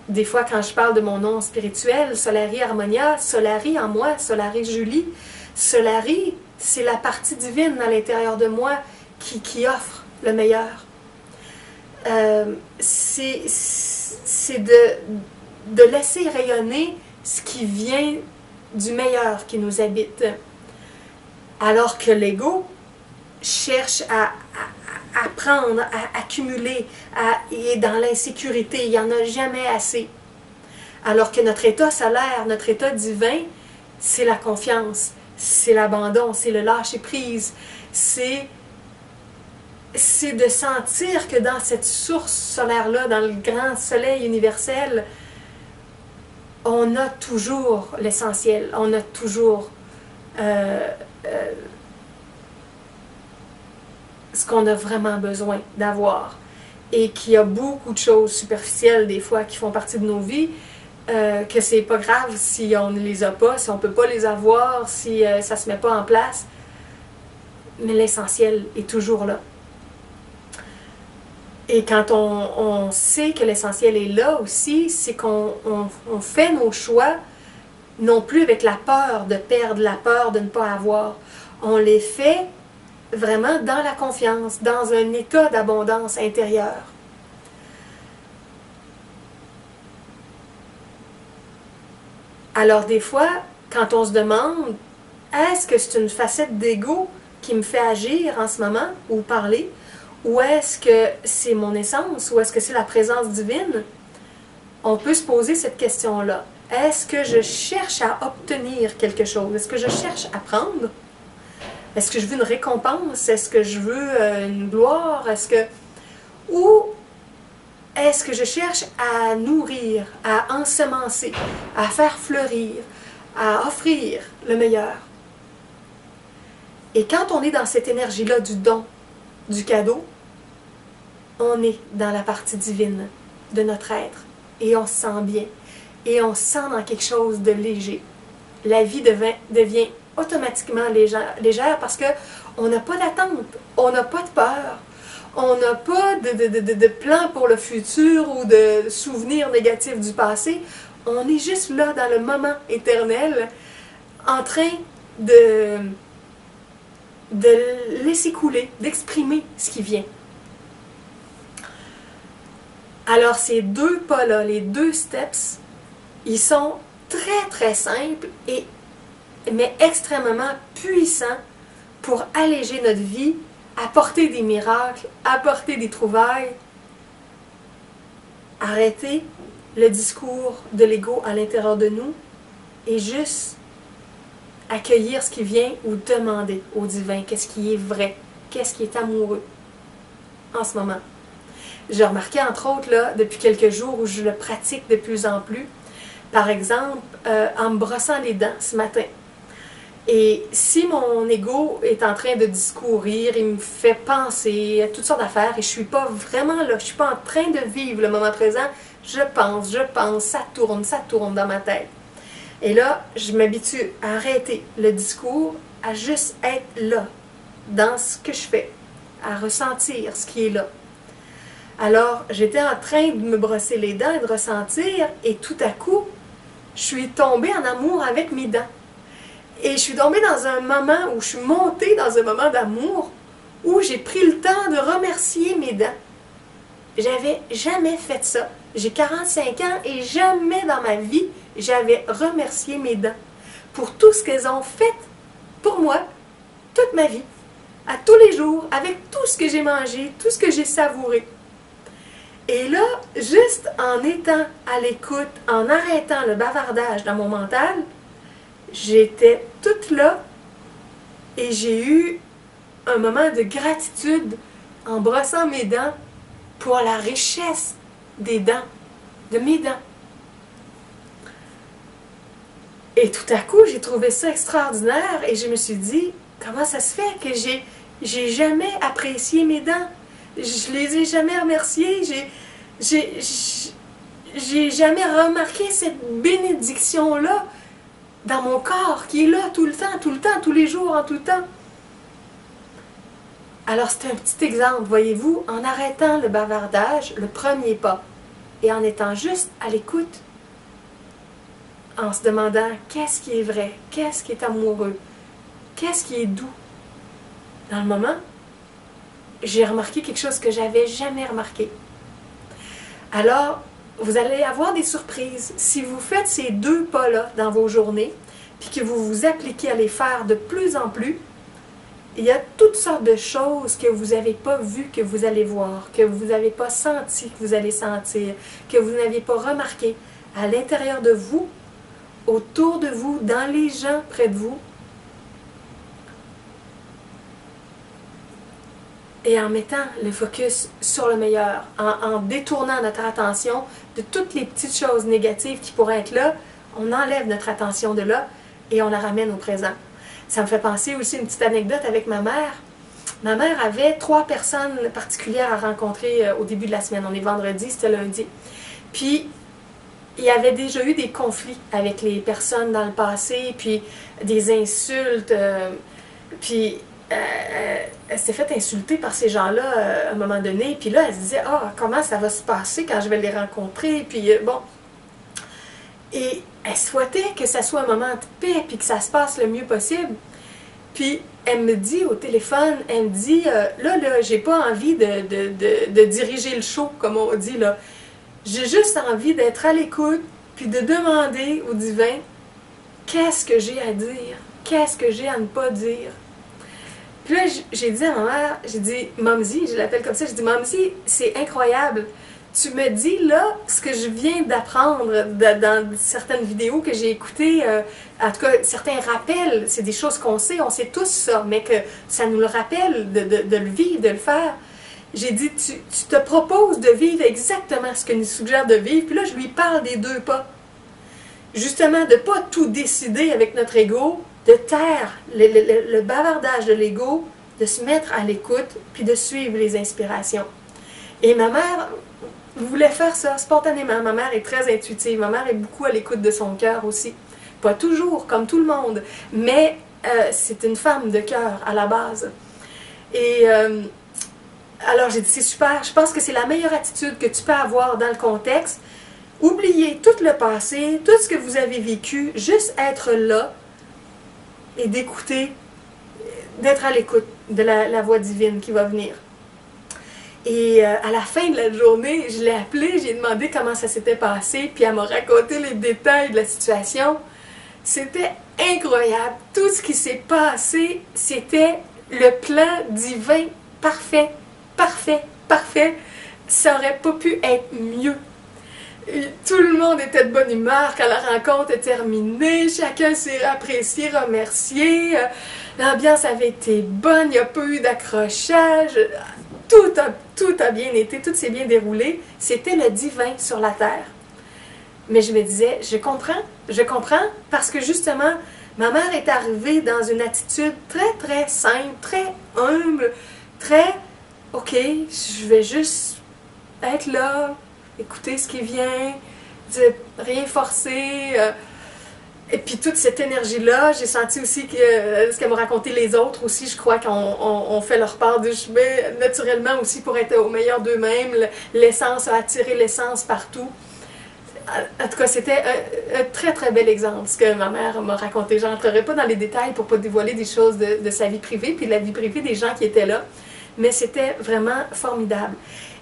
Des fois, quand je parle de mon nom spirituel, Solari Harmonia, Solari en moi, Solari Julie, Solari, c'est la partie divine à l'intérieur de moi qui offre le meilleur. C'est de laisser rayonner ce qui vient du meilleur qui nous habite. Alors que l'ego cherche à prendre, à accumuler, et dans l'insécurité, il n'y en a jamais assez. Alors que notre état solaire, notre état divin, c'est la confiance, c'est l'abandon, c'est le lâcher-prise, c'est de sentir que dans cette source solaire-là, dans le grand soleil universel, on a toujours l'essentiel, on a toujours ce qu'on a vraiment besoin d'avoir. Et qu'il y a beaucoup de choses superficielles des fois qui font partie de nos vies, que c'est pas grave si on ne les a pas, si on peut pas les avoir, si ça se met pas en place. Mais l'essentiel est toujours là. Et quand on sait que l'essentiel est là aussi, c'est qu'on fait nos choix non plus avec la peur de perdre, la peur de ne pas avoir. On les fait vraiment dans la confiance, dans un état d'abondance intérieure. Alors des fois, quand on se demande, est-ce que c'est une facette d'ego qui me fait agir en ce moment ou parler, ou est-ce que c'est mon essence, ou est-ce que c'est la présence divine, on peut se poser cette question-là. Est-ce que je cherche à obtenir quelque chose? Est-ce que je cherche à prendre? Est-ce que je veux une récompense? Est-ce que je veux une gloire? Ou est-ce que je cherche à nourrir, à ensemencer, à faire fleurir, à offrir le meilleur? Et quand on est dans cette énergie-là du don, du cadeau, on est dans la partie divine de notre être. Et on se sent bien. Et on se sent dans quelque chose de léger. La vie devient automatiquement légère parce qu'on n'a pas d'attente, on n'a pas de peur, on n'a pas de plan pour le futur ou de souvenirs négatifs du passé. On est juste là dans le moment éternel en train de laisser couler, d'exprimer ce qui vient. Alors ces deux pas-là, les deux steps, ils sont très très simples mais extrêmement puissants pour alléger notre vie, apporter des miracles, apporter des trouvailles, arrêter le discours de l'ego à l'intérieur de nous et juste accueillir ce qui vient ou demander au divin qu'est-ce qui est vrai, qu'est-ce qui est amoureux en ce moment. J'ai remarqué entre autres là, depuis quelques jours où je le pratique de plus en plus, par exemple en me brossant les dents ce matin. Et si mon ego est en train de discourir, il me fait penser à toutes sortes d'affaires et je suis pas vraiment là, je suis pas en train de vivre le moment présent, je pense, ça tourne dans ma tête. Et là, je m'habitue à arrêter le discours, à juste être là, dans ce que je fais, à ressentir ce qui est là. Alors, j'étais en train de me brosser les dents et de ressentir, et tout à coup, je suis tombée en amour avec mes dents. Et je suis tombée dans un moment où je suis montée dans un moment d'amour, où j'ai pris le temps de remercier mes dents. J'avais jamais fait ça. J'ai 45 ans et jamais dans ma vie, j'avais remercié mes dents pour tout ce qu'elles ont fait pour moi toute ma vie, à tous les jours, avec tout ce que j'ai mangé, tout ce que j'ai savouré. Et là, juste en étant à l'écoute, en arrêtant le bavardage dans mon mental, j'étais toute là et j'ai eu un moment de gratitude en brossant mes dents pour la richesse des dents, de mes dents. Et tout à coup, j'ai trouvé ça extraordinaire et je me suis dit, comment ça se fait que j'ai jamais apprécié mes dents? je les ai jamais remerciés, j'ai jamais remarqué cette bénédiction-là dans mon corps, qui est là tout le temps, tous les jours, en tout temps. Alors c'est un petit exemple, voyez-vous, en arrêtant le bavardage, le premier pas, et en étant juste à l'écoute, en se demandant qu'est-ce qui est vrai, qu'est-ce qui est amoureux, qu'est-ce qui est doux. Dans le moment, j'ai remarqué quelque chose que j'avais jamais remarqué. Alors, vous allez avoir des surprises. Si vous faites ces deux pas-là dans vos journées, puis que vous vous appliquez à les faire de plus en plus, il y a toutes sortes de choses que vous n'avez pas vues, que vous allez voir, que vous n'avez pas senti, que vous allez sentir, que vous n'aviez pas remarqué à l'intérieur de vous, autour de vous, dans les gens près de vous. Et en mettant le focus sur le meilleur, en détournant notre attention de toutes les petites choses négatives qui pourraient être là, on enlève notre attention de là et on la ramène au présent. Ça me fait penser aussi une petite anecdote avec ma mère. Ma mère avait 3 personnes particulières à rencontrer au début de la semaine. On est vendredi, c'était lundi. Puis, il y avait déjà eu des conflits avec les personnes dans le passé, puis des insultes, puis elle s'est fait insulter par ces gens-là à un moment donné, puis là, elle se disait « Ah, comment ça va se passer quand je vais les rencontrer? » Puis bon, et elle souhaitait que ça soit un moment de paix, puis que ça se passe le mieux possible. Puis elle me dit au téléphone, elle me dit là, j'ai pas envie de diriger le show, comme on dit, là. J'ai juste envie d'être à l'écoute, puis de demander au divin qu'est-ce que j'ai à dire, qu'est-ce que j'ai à ne pas dire. Puis là, j'ai dit à ma mère, j'ai dit, Mamsie, je l'appelle comme ça, j'ai dit, Mamsie, c'est incroyable. Tu me dis là ce que je viens d'apprendre dans certaines vidéos que j'ai écoutées, en tout cas, certains rappels, c'est des choses qu'on sait, on sait tous ça, mais que ça nous le rappelle de le vivre, de le faire. J'ai dit, tu te proposes de vivre exactement ce que nous suggère de vivre, puis là, je lui parle des 2 pas. Justement, de ne pas tout décider avec notre ego, de taire le bavardage de l'ego, de se mettre à l'écoute, puis de suivre les inspirations. Et ma mère voulait faire ça spontanément. Ma mère est très intuitive. Ma mère est beaucoup à l'écoute de son cœur aussi. Pas toujours, comme tout le monde, mais c'est une femme de cœur à la base. Et alors j'ai dit, c'est super, je pense que c'est la meilleure attitude que tu peux avoir dans le contexte. Oubliez tout le passé, tout ce que vous avez vécu, juste être là et d'écouter, d'être à l'écoute de la voix divine qui va venir. Et à la fin de la journée, je l'ai appelée, j'ai demandé comment ça s'était passé, puis elle m'a raconté les détails de la situation. C'était incroyable. Tout ce qui s'est passé, c'était le plan divin parfait, parfait, parfait. Ça n'aurait pas pu être mieux. Et tout le monde était de bonne humeur quand la rencontre est terminée. Chacun s'est apprécié, remercié. L'ambiance avait été bonne, il n'y a pas eu d'accrochage. Tout a bien été, tout s'est bien déroulé. C'était le divin sur la terre. Mais je me disais, je comprends, parce que justement, ma mère est arrivée dans une attitude très, très simple, très humble, très, OK, je vais juste être là, écouter ce qui vient, rien forcer. Et puis toute cette énergie-là, j'ai senti aussi que ce qu'elles m'ont raconté les autres aussi, je crois qu'on fait leur part du chemin naturellement aussi pour être au meilleur d'eux-mêmes. L'essence a attiré l'essence partout. En tout cas, c'était un très très bel exemple, ce que ma mère m'a raconté. Je n'entrerai pas dans les détails pour ne pas dévoiler des choses de sa vie privée, puis de la vie privée des gens qui étaient là. Mais c'était vraiment formidable.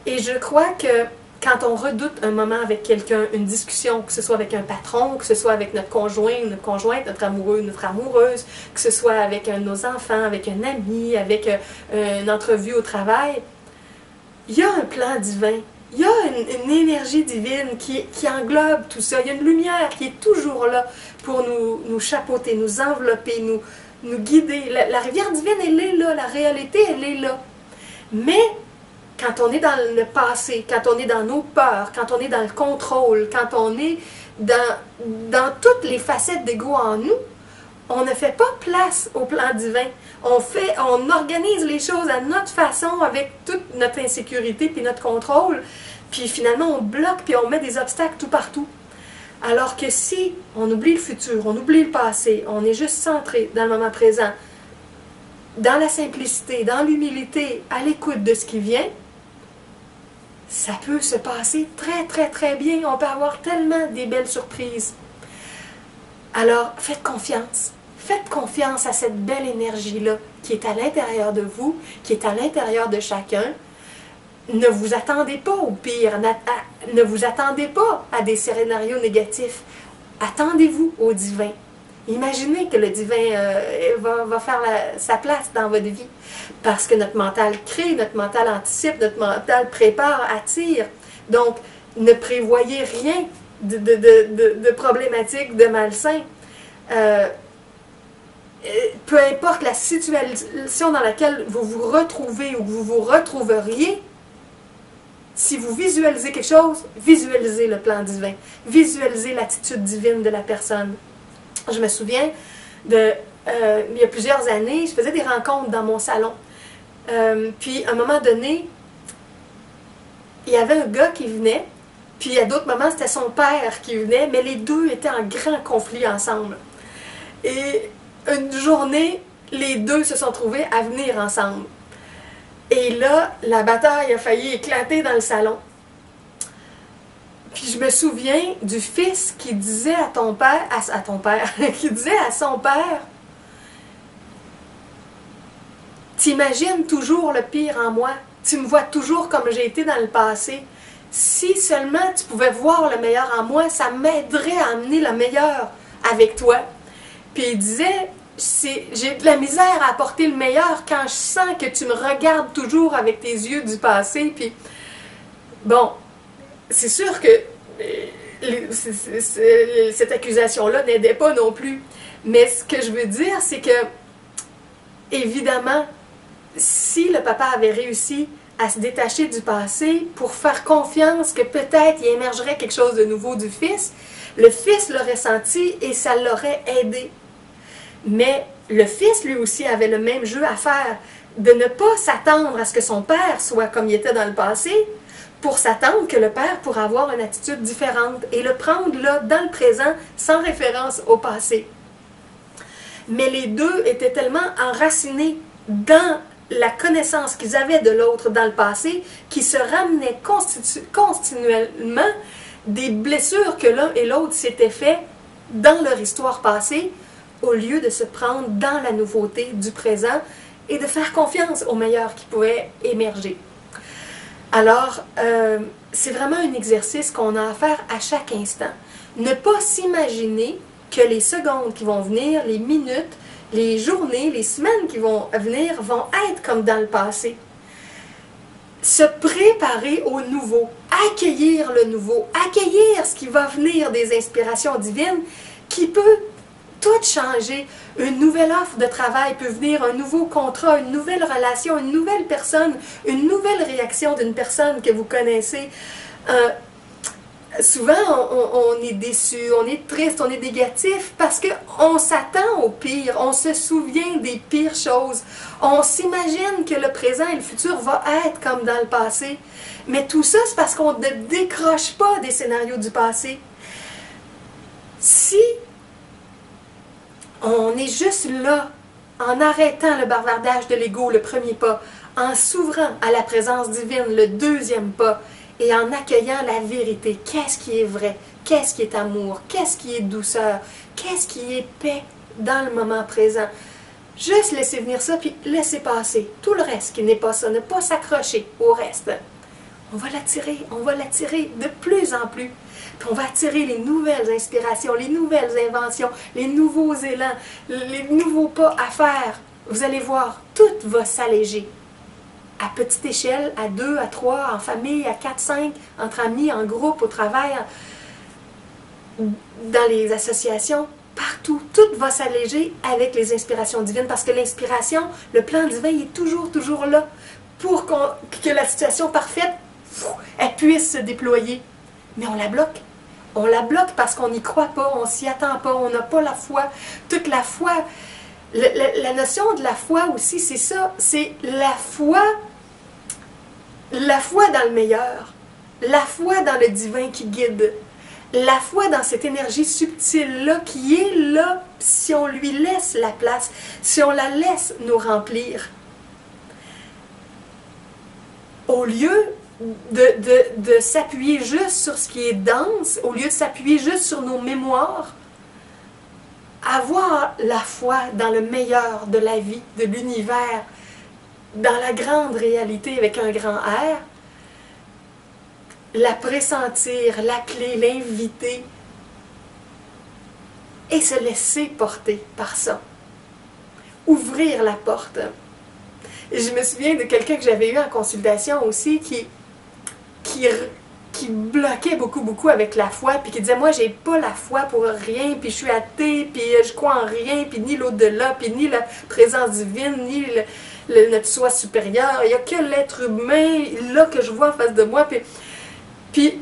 Et je crois que quand on redoute un moment avec quelqu'un, une discussion, que ce soit avec un patron, que ce soit avec notre conjoint, notre conjointe, notre amoureux, notre amoureuse, que ce soit avec nos enfants, avec un ami, avec une entrevue au travail, il y a un plan divin. Il y a une énergie divine qui englobe tout ça. Il y a une lumière qui est toujours là pour nous chapeauter, nous envelopper, nous guider. La rivière divine, elle est là. La réalité, elle est là. Mais quand on est dans le passé, quand on est dans nos peurs, quand on est dans le contrôle, quand on est dans toutes les facettes d'ego en nous, On ne fait pas place au plan divin. On organise les choses à notre façon, avec toute notre insécurité puis notre contrôle. Puis finalement, on bloque puis on met des obstacles tout partout. Alors que si on oublie le futur, on oublie le passé, on est juste centré dans le moment présent, dans la simplicité, dans l'humilité, à l'écoute de ce qui vient, ça peut se passer très, très, très bien. On peut avoir tellement des belles surprises. Alors, faites confiance. Faites confiance à cette belle énergie-là qui est à l'intérieur de vous, qui est à l'intérieur de chacun. Ne vous attendez pas au pire. Ne vous attendez pas à des scénarios négatifs. Attendez-vous au divin. Imaginez que le divin va faire sa place dans votre vie. Parce que notre mental crée, notre mental anticipe, notre mental prépare, attire. Donc, ne prévoyez rien de problématique, de malsain. Peu importe la situation dans laquelle vous vous retrouvez ou que vous vous retrouveriez, si vous visualisez quelque chose, visualisez le plan divin. Visualisez l'attitude divine de la personne. Je me souviens, il y a plusieurs années, je faisais des rencontres dans mon salon. Puis, à un moment donné, il y avait un gars qui venait, puis à d'autres moments, c'était son père qui venait, mais les deux étaient en grand conflit ensemble. Et une journée, les deux se sont trouvés à venir ensemble. Et là, la bataille a failli éclater dans le salon. Puis je me souviens du fils qui disait à ton père, qui disait à son père, t'imagines toujours le pire en moi, tu me vois toujours comme j'ai été dans le passé. Si seulement tu pouvais voir le meilleur en moi, ça m'aiderait à amener le meilleur avec toi. Puis il disait, j'ai de la misère à apporter le meilleur quand je sens que tu me regardes toujours avec tes yeux du passé. Puis bon, c'est sûr que cette accusation-là n'aidait pas non plus. Mais ce que je veux dire, c'est que, évidemment, si le papa avait réussi à se détacher du passé pour faire confiance que peut-être il émergerait quelque chose de nouveau du fils, le fils l'aurait senti et ça l'aurait aidé. Mais le fils, lui aussi, avait le même jeu à faire, de ne pas s'attendre à ce que son père soit comme il était dans le passé, pour s'attendre que le père pourrait avoir une attitude différente et le prendre là, dans le présent, sans référence au passé. Mais les deux étaient tellement enracinés dans la connaissance qu'ils avaient de l'autre dans le passé, qu'ils se ramenaient continuellement des blessures que l'un et l'autre s'étaient fait dans leur histoire passée, au lieu de se prendre dans la nouveauté du présent et de faire confiance au meilleur qui pouvait émerger. Alors, c'est vraiment un exercice qu'on a à faire à chaque instant. Ne pas s'imaginer que les secondes qui vont venir, les minutes, les journées, les semaines qui vont venir vont être comme dans le passé. Se préparer au nouveau, accueillir le nouveau, accueillir ce qui va venir des inspirations divines qui peut tout changer. Une nouvelle offre de travail peut venir, un nouveau contrat, une nouvelle relation, une nouvelle personne, une nouvelle réaction d'une personne que vous connaissez. Souvent, on est déçu, on est triste, on est négatif parce qu'on s'attend au pire, on se souvient des pires choses. On s'imagine que le présent et le futur vont être comme dans le passé. Mais tout ça, c'est parce qu'on ne décroche pas des scénarios du passé. Si on est juste là, en arrêtant le bavardage de l'ego, le premier pas, en s'ouvrant à la présence divine, le deuxième pas, et en accueillant la vérité. Qu'est-ce qui est vrai? Qu'est-ce qui est amour? Qu'est-ce qui est douceur? Qu'est-ce qui est paix dans le moment présent? Juste laisser venir ça, puis laisser passer tout le reste qui n'est pas ça. Ne pas s'accrocher au reste. On va l'attirer de plus en plus. Puis on va attirer les nouvelles inspirations, les nouvelles inventions, les nouveaux élans, les nouveaux pas à faire. Vous allez voir, tout va s'alléger. À petite échelle, à 2, à 3, en famille, à 4, 5, entre amis, en groupe, au travail, dans les associations, partout. Tout va s'alléger avec les inspirations divines parce que l'inspiration, le plan divin, il est toujours là pour que la situation parfaite, elle puisse se déployer. Mais on la bloque. On la bloque parce qu'on n'y croit pas, on s'y attend pas, on n'a pas la foi. Toute la foi, la notion de la foi aussi, c'est ça, c'est la foi dans le meilleur, la foi dans le divin qui guide, la foi dans cette énergie subtile-là qui est là si on lui laisse la place, si on la laisse nous remplir. Au lieu de s'appuyer juste sur ce qui est dense, au lieu de s'appuyer juste sur nos mémoires, avoir la foi dans le meilleur de la vie, de l'univers, dans la grande réalité avec un grand R, la pressentir, l'appeler, l'inviter et se laisser porter par ça. Ouvrir la porte. Et je me souviens de quelqu'un que j'avais eu en consultation aussi qui bloquait beaucoup avec la foi, puis qui disait, moi, j'ai pas la foi pour rien, puis je suis athée, puis je crois en rien, puis ni l'au-delà, puis ni la présence divine, ni notre soi supérieur. Il n'y a que l'être humain, là, que je vois en face de moi. Puis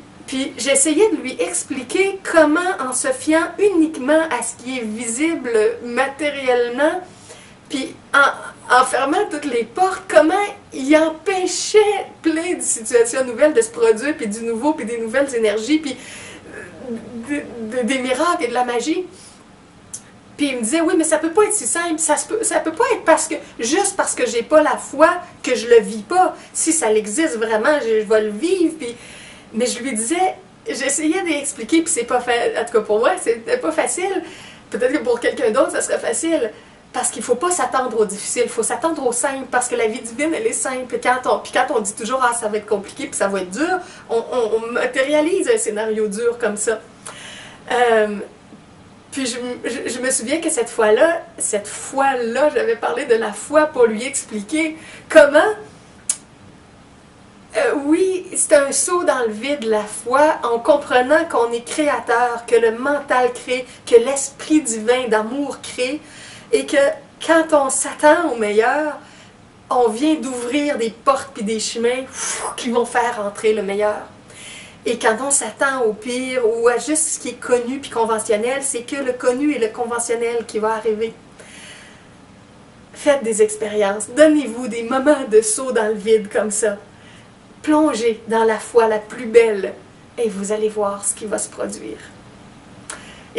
j'essayais de lui expliquer comment, en se fiant uniquement à ce qui est visible matériellement, puis en fermant toutes les portes, comment il empêchait plein de situations nouvelles de se produire, puis du nouveau, puis des nouvelles énergies, puis des miracles et de la magie. Puis il me disait, oui, mais ça peut pas être si simple, ça peut pas être juste parce que j'ai pas la foi que je le vis pas. Si ça existe vraiment, je vais le vivre. Mais je lui disais, j'essayais d'expliquer, puis c'est pas fait, en tout cas pour moi, c'était pas facile. Peut-être que pour quelqu'un d'autre, ça serait facile. Parce qu'il ne faut pas s'attendre au difficile, il faut s'attendre au simple, parce que la vie divine, elle est simple. Puis quand on dit toujours, ah, ça va être compliqué, puis ça va être dur, on matérialise un scénario dur comme ça. Puis je me souviens que cette fois-là, j'avais parlé de la foi pour lui expliquer comment, oui, c'est un saut dans le vide, la foi, en comprenant qu'on est créateur, que le mental crée, que l'esprit divin d'amour crée, et que quand on s'attend au meilleur, on vient d'ouvrir des portes puis des chemins qui vont faire entrer le meilleur. Et quand on s'attend au pire ou à juste ce qui est connu puis conventionnel, c'est que le connu et le conventionnel qui va arriver. Faites des expériences, donnez-vous des moments de saut dans le vide comme ça. Plongez dans la foi la plus belle et vous allez voir ce qui va se produire.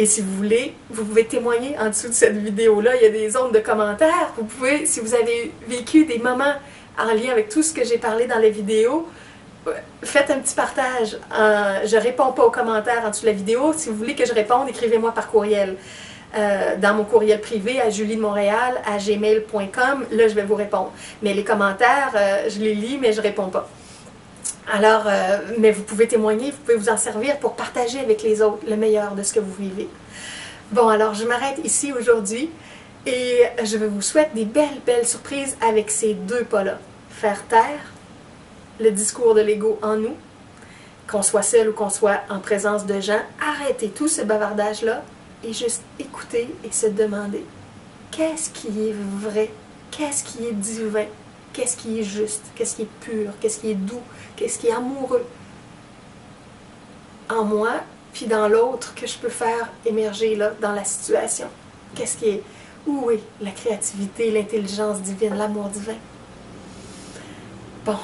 Et si vous voulez, vous pouvez témoigner en dessous de cette vidéo-là. Il y a des zones de commentaires. Vous pouvez, si vous avez vécu des moments en lien avec tout ce que j'ai parlé dans la vidéo, faites un petit partage. Je ne réponds pas aux commentaires en dessous de la vidéo. Si vous voulez que je réponde, écrivez-moi par courriel. Dans mon courriel privé à juliedemontréal@gmail.com. Là, je vais vous répondre. Mais les commentaires, je les lis, mais je ne réponds pas. Alors, mais vous pouvez témoigner, vous pouvez vous en servir pour partager avec les autres le meilleur de ce que vous vivez. Bon, alors je m'arrête ici aujourd'hui et je vous souhaite des belles surprises avec ces deux pas-là. Faire taire le discours de l'ego en nous, qu'on soit seul ou qu'on soit en présence de gens, arrêtez tout ce bavardage-là et juste écouter et se demander qu'est-ce qui est vrai, qu'est-ce qui est divin, qu'est-ce qui est juste, qu'est-ce qui est pur, qu'est-ce qui est doux, qu'est-ce qui est amoureux en moi, puis dans l'autre que je peux faire émerger là, dans la situation. Qu'est-ce qui est, où est la créativité, l'intelligence divine, l'amour divin? Bon,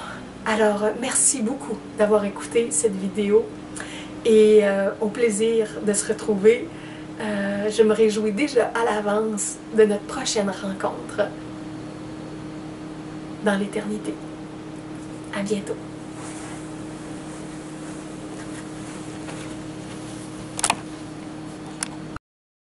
alors merci beaucoup d'avoir écouté cette vidéo et au plaisir de se retrouver. Je me réjouis déjà à l'avance de notre prochaine rencontre dans l'éternité. À bientôt.